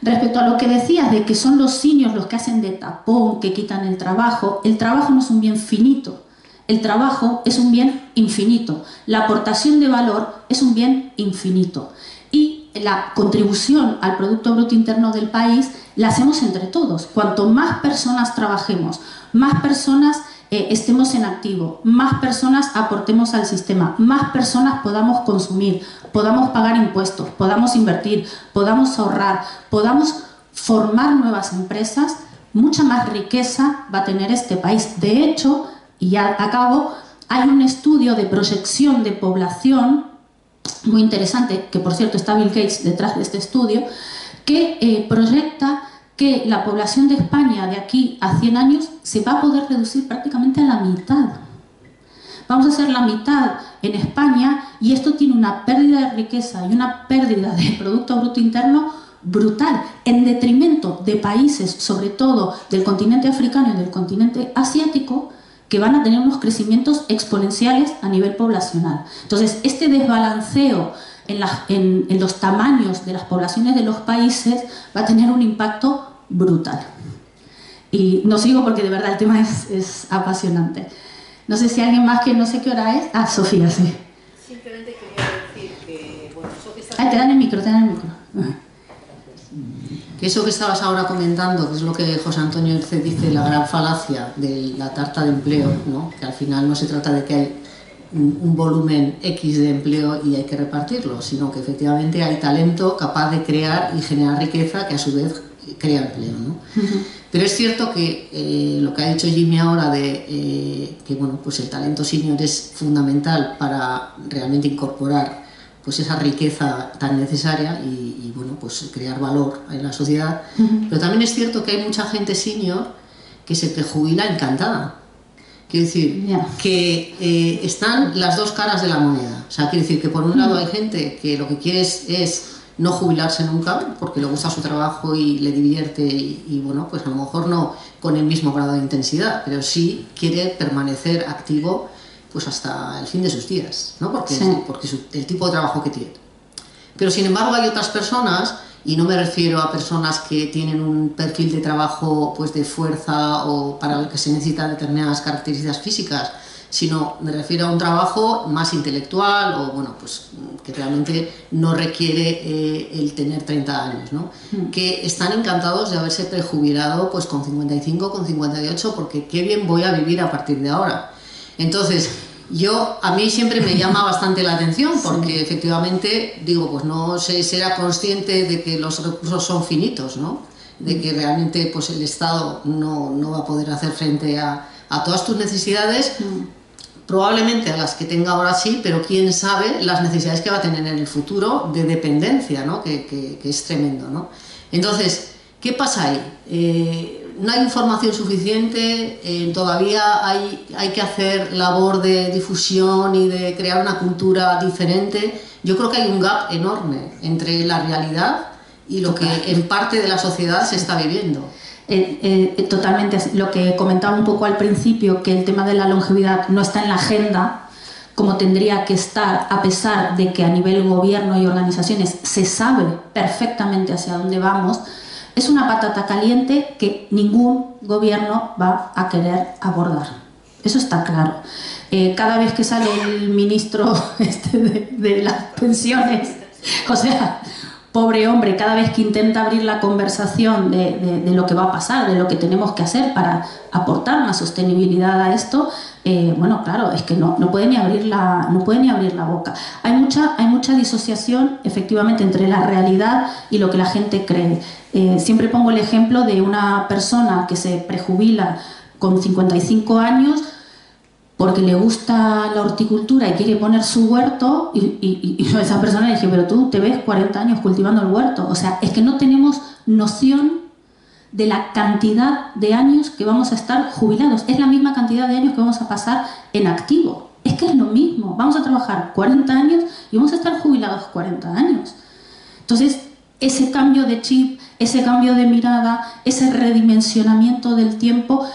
Respecto a lo que decías de que son los seniors los que hacen de tapón, que quitan el trabajo no es un bien finito. El trabajo es un bien infinito. La aportación de valor es un bien infinito. Y la contribución al Producto Bruto Interno del país la hacemos entre todos. Cuanto más personas trabajemos, más personas estemos en activo, más personas aportemos al sistema, más personas podamos consumir, podamos pagar impuestos, podamos invertir, podamos ahorrar, podamos formar nuevas empresas, mucha más riqueza va a tener este país. De hecho, y ya acabo, hay un estudio de proyección de población muy interesante, que por cierto está Bill Gates detrás de este estudio, que proyecta que la población de España de aquí a 100 años se va a poder reducir prácticamente a la mitad. Vamos a ser la mitad en España y esto tiene una pérdida de riqueza y una pérdida de Producto Bruto Interno brutal, en detrimento de países, sobre todo del continente africano y del continente asiático, que van a tener unos crecimientos exponenciales a nivel poblacional. Entonces, este desbalanceo en los tamaños de las poblaciones de los países va a tener un impacto brutal. Y no sigo porque de verdad el tema es apasionante. No sé si alguien más, que no sé qué hora es. Ah, Sofía, sí. Simplemente quería decir que, bueno, eso que estás... Ay, te dan el micro. Que eso que estabas ahora comentando, que es lo que José Antonio Erce dice, la gran falacia de la tarta de empleo, ¿no? Que al final no se trata de que hay un volumen X de empleo y hay que repartirlo, sino que efectivamente hay talento capaz de crear y generar riqueza que a su vez crea empleo, ¿no? Pero es cierto que lo que ha dicho Jimmy ahora de que bueno, pues el talento senior es fundamental para realmente incorporar pues esa riqueza tan necesaria y bueno, pues crear valor en la sociedad. Pero también es cierto que hay mucha gente senior que se prejubila encantada. Quiero decir, que están las dos caras de la moneda. O sea, quiero decir que por un lado hay gente que lo que quiere es no jubilarse nunca porque le gusta su trabajo y le divierte y bueno, pues a lo mejor no con el mismo grado de intensidad, pero sí quiere permanecer activo pues hasta el fin de sus días, ¿no? Porque el tipo de trabajo que tiene. Pero sin embargo hay otras personas, y no me refiero a personas que tienen un perfil de trabajo pues de fuerza o para el que se necesitan determinadas características físicas, sino me refiero a un trabajo más intelectual o bueno, pues que realmente no requiere el tener 30 años, ¿no? Que están encantados de haberse prejubilado pues con 55, con 58, porque qué bien voy a vivir a partir de ahora. Entonces, a mí siempre me llama bastante la atención porque efectivamente, digo, pues no sé, será consciente de que los recursos son finitos, ¿no? De que realmente pues el Estado no va a poder hacer frente a todas tus necesidades, probablemente a las que tenga ahora sí, pero quién sabe las necesidades que va a tener en el futuro de dependencia, ¿no? Que es tremendo, ¿no? Entonces, ¿qué pasa ahí? No hay información suficiente, todavía hay que hacer labor de difusión y de crear una cultura diferente. Yo creo que hay un gap enorme entre la realidad y lo que en parte de la sociedad se está viviendo. Totalmente, lo que comentaba un poco al principio, que el tema de la longevidad no está en la agenda como tendría que estar, a pesar de que a nivel gobierno y organizaciones se sabe perfectamente hacia dónde vamos. Es una patata caliente que ningún gobierno va a querer abordar. Eso está claro. Cada vez que sale el ministro de las pensiones, o sea, pobre hombre, cada vez que intenta abrir la conversación de lo que va a pasar, de lo que tenemos que hacer para aportar más sostenibilidad a esto, bueno, claro, es que no puede ni abrir la boca. Hay mucha disociación, efectivamente, entre la realidad y lo que la gente cree. Siempre pongo el ejemplo de una persona que se prejubila con 55 años porque le gusta la horticultura y quiere poner su huerto y a esa persona le dije, pero tú te ves 40 años cultivando el huerto. O sea, es que no tenemos noción de la cantidad de años que vamos a estar jubilados. Es la misma cantidad de años que vamos a pasar en activo. Es es que es lo mismo, vamos a trabajar 40 años y vamos a estar jubilados 40 años. Entonces, ese cambio de chip, ese cambio de mirada, ese redimensionamiento del tiempo,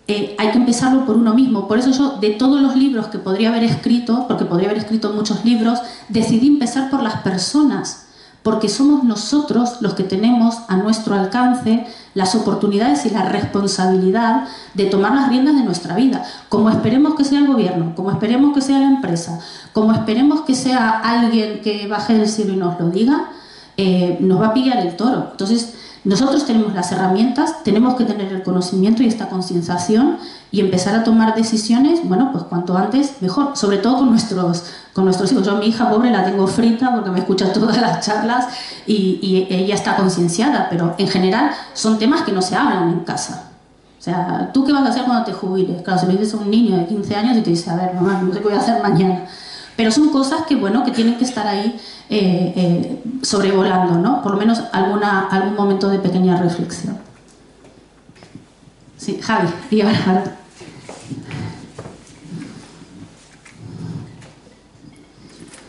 hay que empezarlo por uno mismo. Por eso yo, de todos los libros que podría haber escrito, porque podría haber escrito muchos libros, decidí empezar por las personas, porque somos nosotros los que tenemos a nuestro alcance las oportunidades y la responsabilidad de tomar las riendas de nuestra vida, como esperemos que sea el gobierno, como esperemos que sea la empresa, como esperemos que sea alguien que baje del cielo y nos lo diga, nos va a pillar el toro. Entonces, nosotros tenemos las herramientas, tenemos que tener el conocimiento y esta concienciación y empezar a tomar decisiones, bueno, pues cuanto antes mejor, sobre todo con nuestros hijos. Yo a mi hija pobre la tengo frita porque me escucha todas las charlas y ella está concienciada, pero en general son temas que no se hablan en casa. O sea, ¿tú qué vas a hacer cuando te jubiles? Claro, si le dices a un niño de 15 años y te dice, a ver, mamá, no sé qué voy a hacer mañana. Pero son cosas que, bueno, que tienen que estar ahí sobrevolando, ¿no? Por lo menos algún momento de pequeña reflexión. Sí, Javi, y ahora.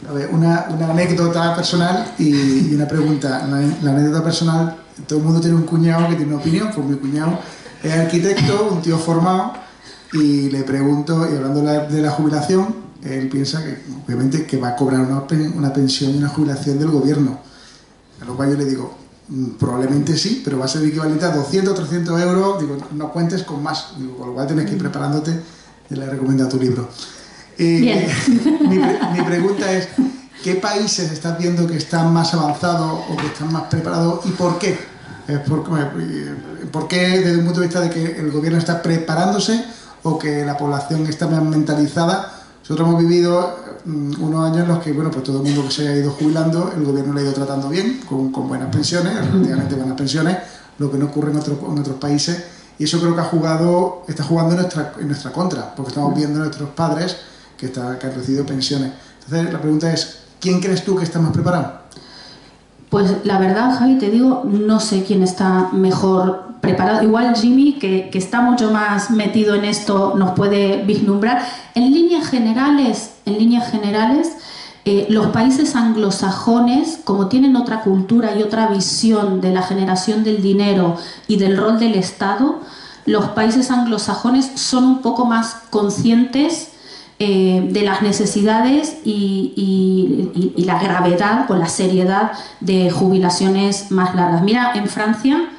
A ver, una anécdota personal y una pregunta. La anécdota personal, todo el mundo tiene un cuñado que tiene una opinión, pues mi cuñado es arquitecto, un tío formado, y le pregunto, y hablando de la jubilación, él piensa que obviamente que va a cobrar una pensión y una jubilación del gobierno, a lo cual yo le digo, probablemente sí, pero va a ser equivalente a 200 o 300 euros, digo, no cuentes con más, digo, con lo cual tienes que ir preparándote, y le he recomendado tu libro. Bien. Mi pregunta es, ¿qué países estás viendo que están más avanzados o que están más preparados y por qué? ¿Por qué desde un punto de vista de que el gobierno está preparándose o que la población está más mentalizada? Nosotros hemos vivido unos años en los que, bueno, pues todo el mundo que se haya ido jubilando, el gobierno le ha ido tratando bien, con buenas pensiones, relativamente buenas pensiones, lo que no ocurre en otros países, y eso creo que está jugando en nuestra contra, porque estamos viendo a nuestros padres que han recibido pensiones. Entonces, la pregunta es, ¿quién crees tú que está más preparado? Pues la verdad, Javi, te digo, no sé quién está mejor preparado. Igual Jimmy, que está mucho más metido en esto, nos puede vislumbrar. En líneas generales, los países anglosajones, como tienen otra cultura y otra visión de la generación del dinero y del rol del Estado, los países anglosajones son un poco más conscientes de las necesidades y la gravedad, con la seriedad de jubilaciones más largas. Mira, en Francia,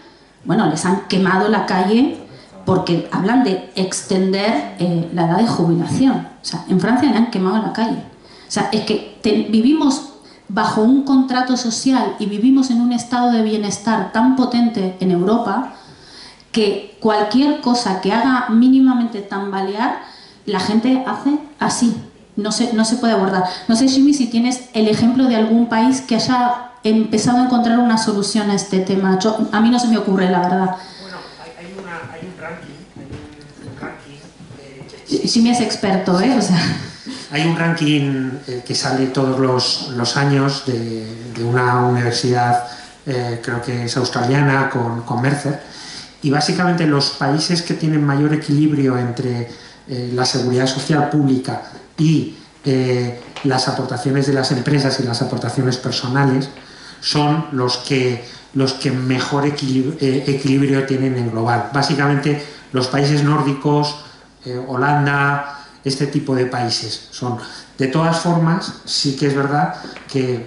bueno, les han quemado la calle porque hablan de extender la edad de jubilación. O sea, en Francia le han quemado la calle. O sea, es que vivimos bajo un contrato social y vivimos en un estado de bienestar tan potente en Europa que cualquier cosa que haga mínimamente tambalear, la gente hace así, no se puede abordar. No sé, Jimmy, si tienes el ejemplo de algún país que haya empezado a encontrar una solución a este tema. A mí no se me ocurre, la verdad. Bueno, hay un ranking. Jimmy es experto, ¿eh? O sea. Hay un ranking que sale todos los años de una universidad, creo que es australiana, con Mercer, y básicamente los países que tienen mayor equilibrio entre la seguridad social pública y las aportaciones de las empresas y las aportaciones personales son los que mejor equilibrio tienen en global. Básicamente los países nórdicos, Holanda, este tipo de países son. De todas formas, sí que es verdad que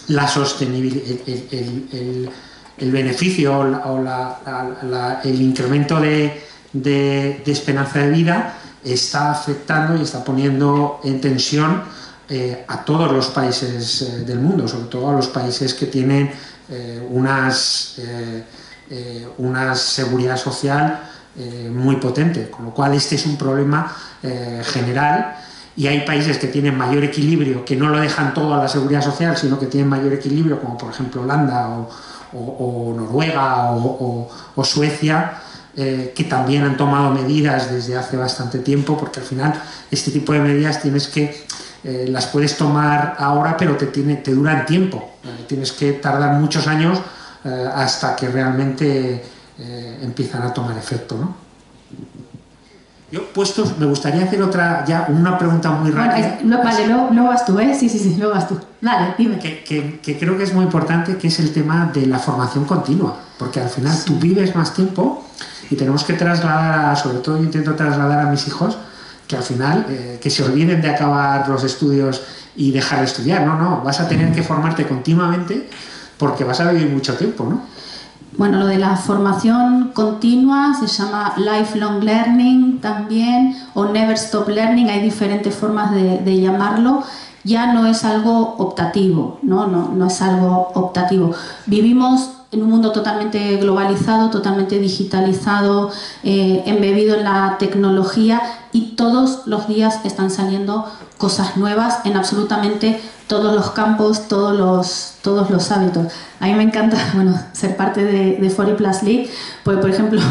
la sostenibilidad, el beneficio o el incremento de esperanza de vida está afectando y está poniendo en tensión a todos los países del mundo, sobre todo a los países que tienen una seguridad social muy potente, con lo cual este es un problema general, y hay países que tienen mayor equilibrio, que no lo dejan todo a la seguridad social, sino que tienen mayor equilibrio, como por ejemplo Holanda o Noruega o Suecia, que también han tomado medidas desde hace bastante tiempo, porque al final este tipo de medidas las puedes tomar ahora, pero te duran tiempo, tienes que tardar muchos años hasta que realmente empiezan a tomar efecto, ¿no? Yo, puestos, me gustaría hacer una pregunta muy rápida. Bueno, vale, luego vas tú, ¿eh? Sí, luego vas tú. Dale, dime. Que creo que es muy importante, que es el tema de la formación continua, porque al final tú vives más tiempo y tenemos que trasladar, sobre todo yo intento trasladar a mis hijos, que al final que se olviden de acabar los estudios y dejar de estudiar. No, vas a tener que formarte continuamente porque vas a vivir mucho tiempo, ¿no? Bueno, lo de la formación continua se llama lifelong learning también, o never stop learning, hay diferentes formas de llamarlo. Ya no es algo optativo, no es algo optativo. Vivimos en un mundo totalmente globalizado, totalmente digitalizado, embebido en la tecnología, y todos los días están saliendo cosas nuevas en absolutamente todos los campos, todos los hábitos. A mí me encanta, ser parte de 40+ League, porque, por ejemplo,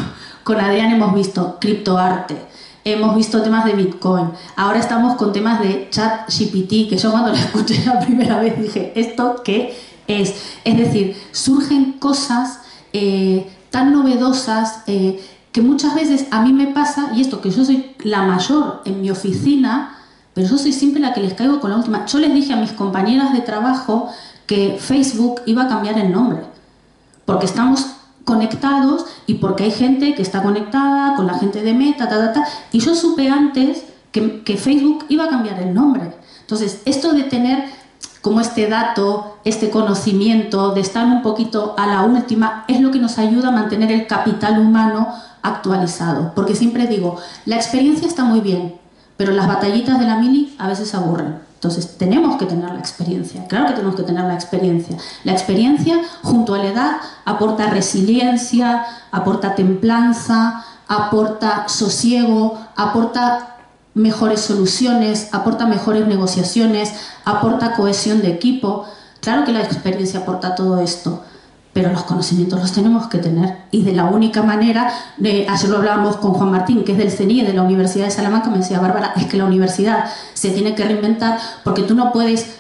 con Adrián hemos visto criptoarte, hemos visto temas de Bitcoin, ahora estamos con temas de ChatGPT, que yo cuando lo escuché la primera vez dije, ¿esto qué es? Es decir, surgen cosas tan novedosas que muchas veces a mí me pasa, y esto que yo soy la mayor en mi oficina, pero yo soy siempre la que les caigo con la última. Yo les dije a mis compañeras de trabajo que Facebook iba a cambiar el nombre, porque estamos conectados y porque hay gente que está conectada con la gente de Meta, y yo supe antes que Facebook iba a cambiar el nombre. Entonces, esto de tener como este dato, este conocimiento, de estar un poquito a la última, es lo que nos ayuda a mantener el capital humano actualizado. Porque siempre digo, la experiencia está muy bien, pero las batallitas de la mili a veces aburren. Entonces, tenemos que tener la experiencia. Claro que tenemos que tener la experiencia. La experiencia, junto a la edad, aporta resiliencia, aporta templanza, aporta sosiego, aporta mejores soluciones, aporta mejores negociaciones, aporta cohesión de equipo. Claro que la experiencia aporta todo esto, pero los conocimientos los tenemos que tener, y de la única manera, ayer lo hablábamos con Juan Martín, que es del CENIE, de la Universidad de Salamanca, me decía, Bárbara, es que la universidad se tiene que reinventar, porque tú no puedes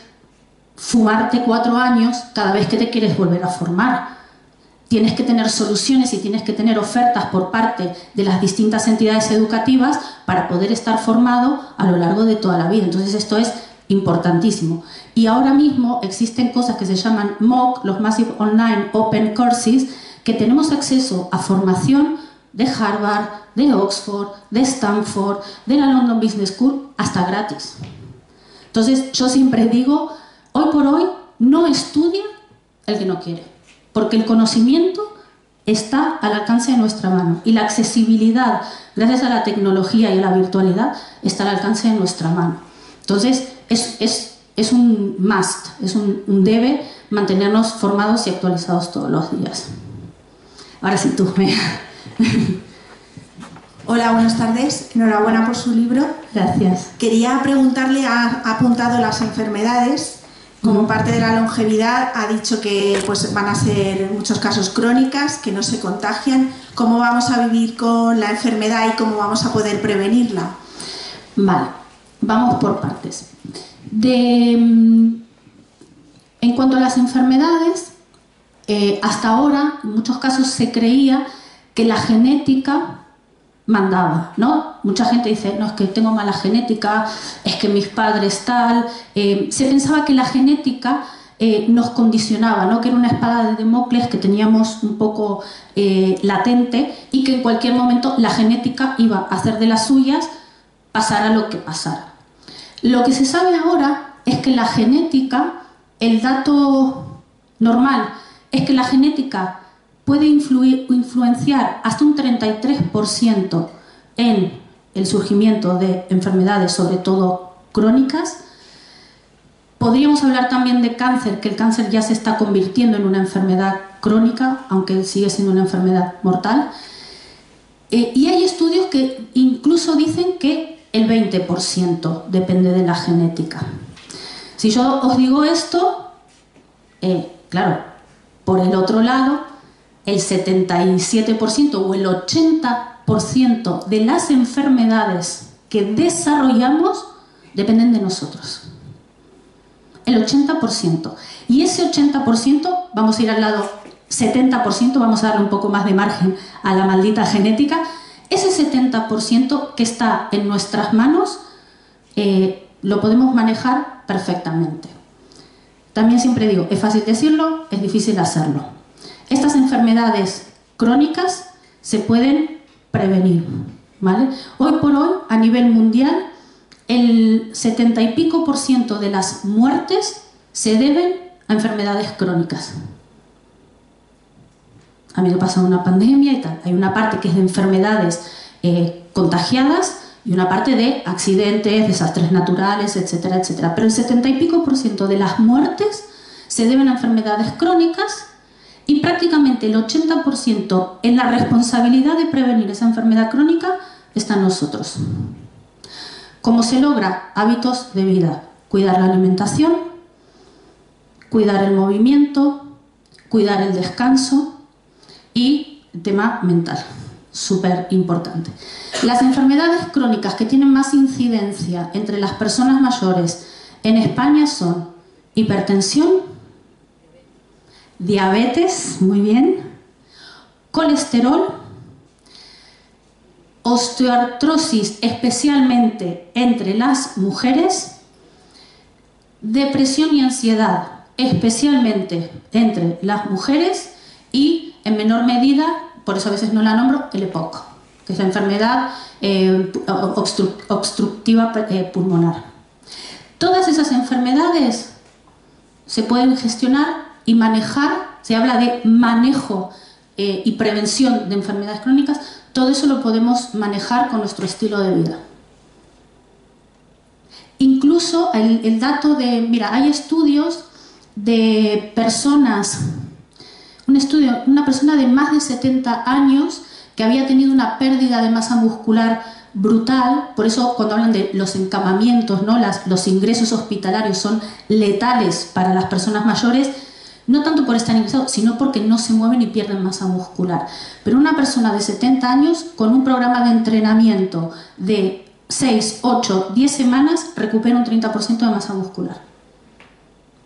fumarte 4 años cada vez que te quieres volver a formar. Tienes que tener soluciones y tienes que tener ofertas por parte de las distintas entidades educativas para poder estar formado a lo largo de toda la vida. Entonces esto es importantísimo. Y ahora mismo existen cosas que se llaman MOOC, los Massive Online Open Courses, que tenemos acceso a formación de Harvard, de Oxford, de Stanford, de la London Business School, hasta gratis. Entonces yo siempre digo, hoy por hoy no estudia el que no quiere, porque el conocimiento está al alcance de nuestra mano, y la accesibilidad, gracias a la tecnología y a la virtualidad, está al alcance de nuestra mano. Entonces, es un must, es un debe mantenernos formados y actualizados todos los días. Ahora sí, tú. Hola, buenas tardes. Enhorabuena por su libro. Gracias. Quería preguntarle, ha apuntado las enfermedades como parte de la longevidad, ha dicho que pues, van a ser en muchos casos crónicas, que no se contagian. ¿Cómo vamos a vivir con la enfermedad y cómo vamos a poder prevenirla? Vale, vamos por partes. En cuanto a las enfermedades, hasta ahora en muchos casos se creía que la genética mandaba, ¿no? Mucha gente dice, no, es que tengo mala genética, es que mis padres tal. Se pensaba que la genética nos condicionaba, ¿no? Que era una espada de Damocles que teníamos un poco latente, y que en cualquier momento la genética iba a hacer de las suyas, pasara lo que pasara. Lo que se sabe ahora es que la genética, el dato normal, es que la genética puede influenciar hasta un 33% en el surgimiento de enfermedades, sobre todo crónicas. Podríamos hablar también de cáncer, que el cáncer ya se está convirtiendo en una enfermedad crónica, aunque sigue siendo una enfermedad mortal. Y hay estudios que incluso dicen que el 20% depende de la genética. Si yo os digo esto, claro, por el otro lado, el 77% o el 80% de las enfermedades que desarrollamos dependen de nosotros. El 80%. Y ese 80%, vamos a ir al lado 70%, vamos a darle un poco más de margen a la maldita genética. Ese 70% que está en nuestras manos lo podemos manejar perfectamente. También siempre digo, es fácil decirlo, es difícil hacerlo. Estas enfermedades crónicas se pueden prevenir, ¿vale? Hoy por hoy, a nivel mundial, el 70 y pico % de las muertes se deben a enfermedades crónicas. A mí me pasa una pandemia y tal. Hay una parte que es de enfermedades contagiadas y una parte de accidentes, desastres naturales, etcétera, etcétera. Pero el 70 y pico % de las muertes se deben a enfermedades crónicas y prácticamente el 80% en la responsabilidad de prevenir esa enfermedad crónica está en nosotros. ¿Cómo se logra? Hábitos de vida. Cuidar la alimentación, cuidar el movimiento, cuidar el descanso y el tema mental. Súper importante. Las enfermedades crónicas que tienen más incidencia entre las personas mayores en España son hipertensión, diabetes, muy bien, colesterol, osteoartrosis, especialmente entre las mujeres, depresión y ansiedad, especialmente entre las mujeres y, en menor medida, por eso a veces no la nombro, el EPOC, que es la enfermedad obstructiva pulmonar. Todas esas enfermedades se pueden gestionar y manejar, se habla de manejo y prevención de enfermedades crónicas, todo eso lo podemos manejar con nuestro estilo de vida. Incluso el dato de, mira, hay estudios de personas, una persona de más de 70 años que había tenido una pérdida de masa muscular brutal, por eso cuando hablan de los encamamientos, ¿no? Los ingresos hospitalarios son letales para las personas mayores, no tanto por estar ingresados, sino porque no se mueven y pierden masa muscular. Pero una persona de 70 años con un programa de entrenamiento de 6, 8, 10 semanas recupera un 30% de masa muscular.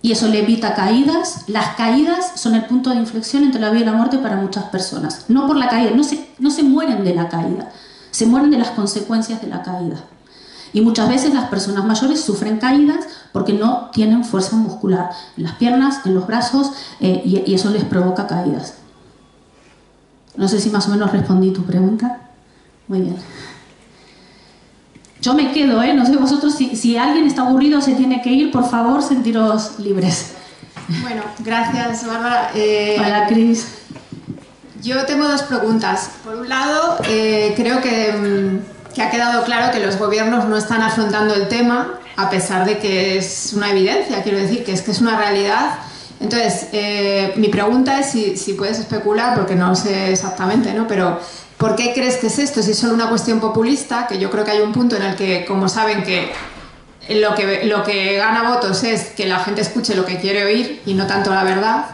Y eso le evita caídas. Las caídas son el punto de inflexión entre la vida y la muerte para muchas personas. No por la caída, no se mueren de la caída, se mueren de las consecuencias de la caída. Y muchas veces las personas mayores sufren caídas porque no tienen fuerza muscular en las piernas, en los brazos, y eso les provoca caídas. No sé si más o menos respondí tu pregunta. Muy bien. Yo me quedo, no sé vosotros, si alguien está aburrido se tiene que ir, por favor, sentiros libres. Bueno, gracias, Bárbara. Hola, Cris. Yo tengo dos preguntas. Por un lado, creo que ha quedado claro que los gobiernos no están afrontando el tema, a pesar de que es una evidencia, quiero decir, que es una realidad. Entonces, mi pregunta es si puedes especular, porque no sé exactamente, ¿no? Pero ¿por qué crees que es esto? Si es solo una cuestión populista, que yo creo que hay un punto en el que, como saben que lo que gana votos es que la gente escuche lo que quiere oír y no tanto la verdad,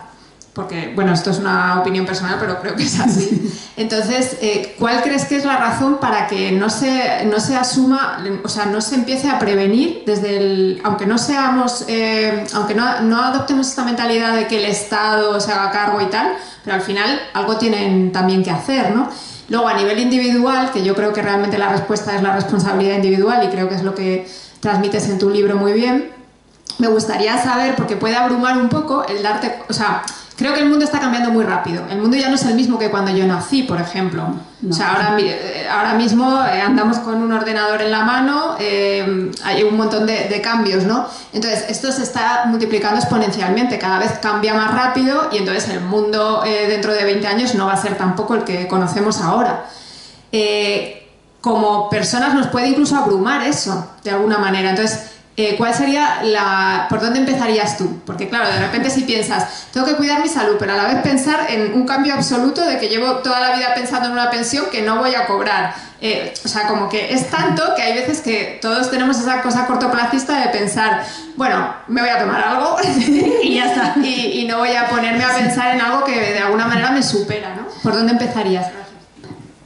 porque, bueno, esto es una opinión personal, pero creo que es así. Entonces, ¿cuál crees que es la razón para que no se asuma, o sea, no se empiece a prevenir desde aunque no seamos, aunque no adoptemos esta mentalidad de que el Estado se haga cargo y tal, pero al final algo tienen también que hacer, ¿no? Luego, a nivel individual, que yo creo que realmente la respuesta es la responsabilidad individual y creo que es lo que transmites en tu libro muy bien, me gustaría saber, porque puede abrumar un poco el darte... O sea, creo que el mundo está cambiando muy rápido. El mundo ya no es el mismo que cuando yo nací, por ejemplo. No. O sea, ahora mismo andamos con un ordenador en la mano, hay un montón de cambios, ¿no? Entonces, esto se está multiplicando exponencialmente, cada vez cambia más rápido y entonces el mundo dentro de 20 años no va a ser tampoco el que conocemos ahora. Como personas nos puede incluso abrumar eso, de alguna manera. Entonces, ¿cuál sería por dónde empezarías tú? Porque claro, de repente si piensas, tengo que cuidar mi salud, pero a la vez pensar en un cambio absoluto de que llevo toda la vida pensando en una pensión que no voy a cobrar. O sea, como que es tanto que hay veces que todos tenemos esa cosa cortoplacista de pensar, bueno, me voy a tomar algo y ya está. Y no voy a ponerme a pensar en algo que de alguna manera me supera, ¿no? ¿Por dónde empezarías?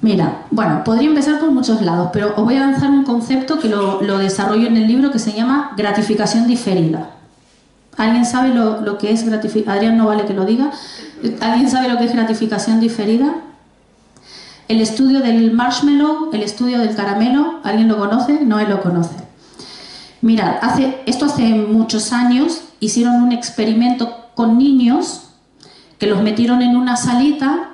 Mira, bueno, podría empezar por muchos lados, pero os voy a lanzar un concepto que lo desarrollo en el libro que se llama gratificación diferida. ¿Alguien sabe lo que es gratificación? Adrián, no vale que lo diga. ¿Alguien sabe lo que es gratificación diferida? el estudio del marshmallow, el estudio del caramelo. ¿Alguien lo conoce? No, él lo conoce. Mirad, esto hace muchos años hicieron un experimento con niños que los metieron en una salita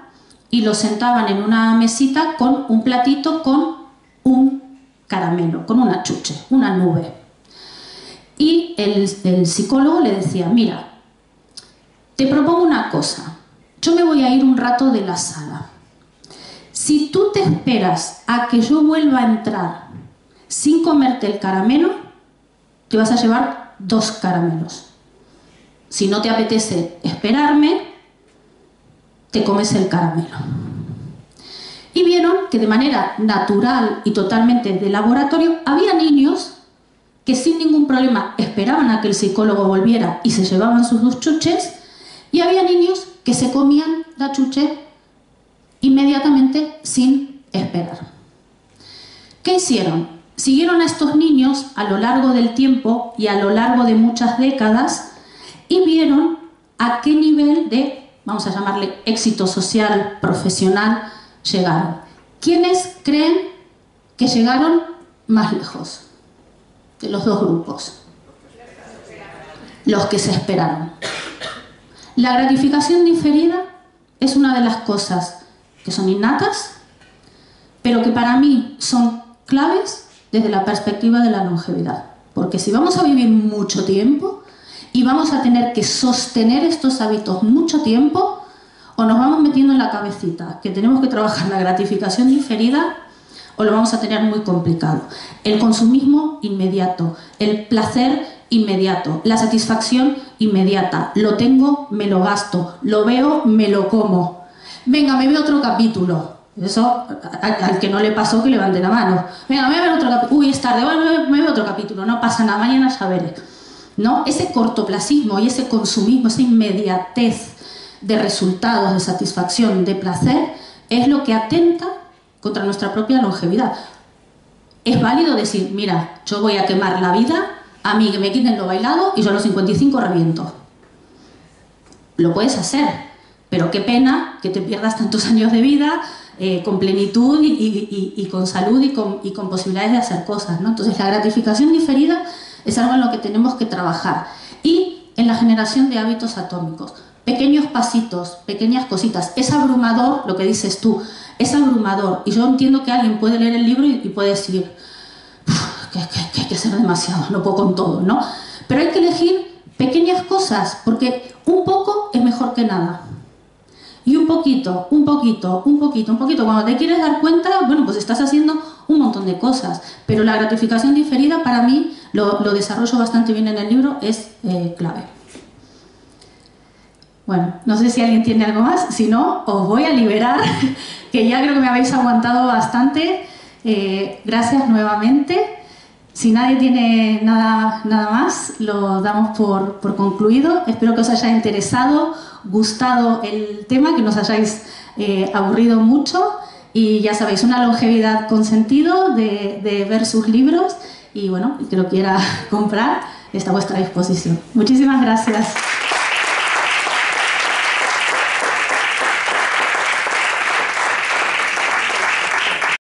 y los sentaban en una mesita con un platito con un caramelo, con una chuche, una nube. Y el psicólogo le decía, mira, te propongo una cosa, yo me voy a ir un rato de la sala. Si tú te esperas a que yo vuelva a entrar sin comerte el caramelo, te vas a llevar 2 caramelos. Si no te apetece esperarme, te comes el caramelo. Y vieron que de manera natural y totalmente de laboratorio había niños que sin ningún problema esperaban a que el psicólogo volviera y se llevaban sus 2 chuches, y había niños que se comían la chuche inmediatamente sin esperar. ¿Qué hicieron? Siguieron a estos niños a lo largo del tiempo y a lo largo de muchas décadas y vieron a qué nivel de, vamos a llamarle, éxito social, profesional, llegaron. ¿Quiénes creen que llegaron más lejos de los 2 grupos? Los que se esperaron. La gratificación diferida es una de las cosas que son innatas, pero que para mí son claves desde la perspectiva de la longevidad. Porque si vamos a vivir mucho tiempo y vamos a tener que sostener estos hábitos mucho tiempo, o nos vamos metiendo en la cabecita que tenemos que trabajar la gratificación diferida, o lo vamos a tener muy complicado. El consumismo inmediato, el placer inmediato, la satisfacción inmediata. Lo tengo, me lo gasto. Lo veo, me lo como. Venga, me veo otro capítulo. Eso, al que no le pasó, que levante la mano. Venga, me voy a ver otro capítulo. Uy, es tarde, bueno, me veo otro capítulo. No pasa nada, mañana ya veré. ¿No? Ese cortoplacismo y ese consumismo, esa inmediatez de resultados, de satisfacción, de placer, es lo que atenta contra nuestra propia longevidad. Es válido decir, mira, yo voy a quemar la vida, a mí que me quiten lo bailado y yo a los 55 reviento. Lo puedes hacer, pero qué pena que te pierdas tantos años de vida con plenitud y con salud y con posibilidades de hacer cosas, ¿no? Entonces la gratificación diferida es algo en lo que tenemos que trabajar. Y en la generación de hábitos atómicos. Pequeños pasitos, pequeñas cositas. Es abrumador lo que dices tú, es abrumador. Y yo entiendo que alguien puede leer el libro y puede decir que hay que hacer demasiado, no puedo con todo, ¿no? Pero hay que elegir pequeñas cosas, porque un poco es mejor que nada. Y un poquito, un poquito, un poquito, un poquito. Cuando te quieres dar cuenta, bueno, pues estás haciendo un montón de cosas. Pero la gratificación diferida, para mí, lo desarrollo bastante bien en el libro, es clave. Bueno, no sé si alguien tiene algo más. Si no, os voy a liberar, que ya creo que me habéis aguantado bastante. Gracias nuevamente. Si nadie tiene nada más, lo damos por concluido. Espero que os haya interesado, gustado el tema, que no os hayáis aburrido mucho. Y ya sabéis, una longevidad con sentido de ver sus libros. Y bueno, el que lo quiera comprar está a vuestra disposición. Muchísimas gracias.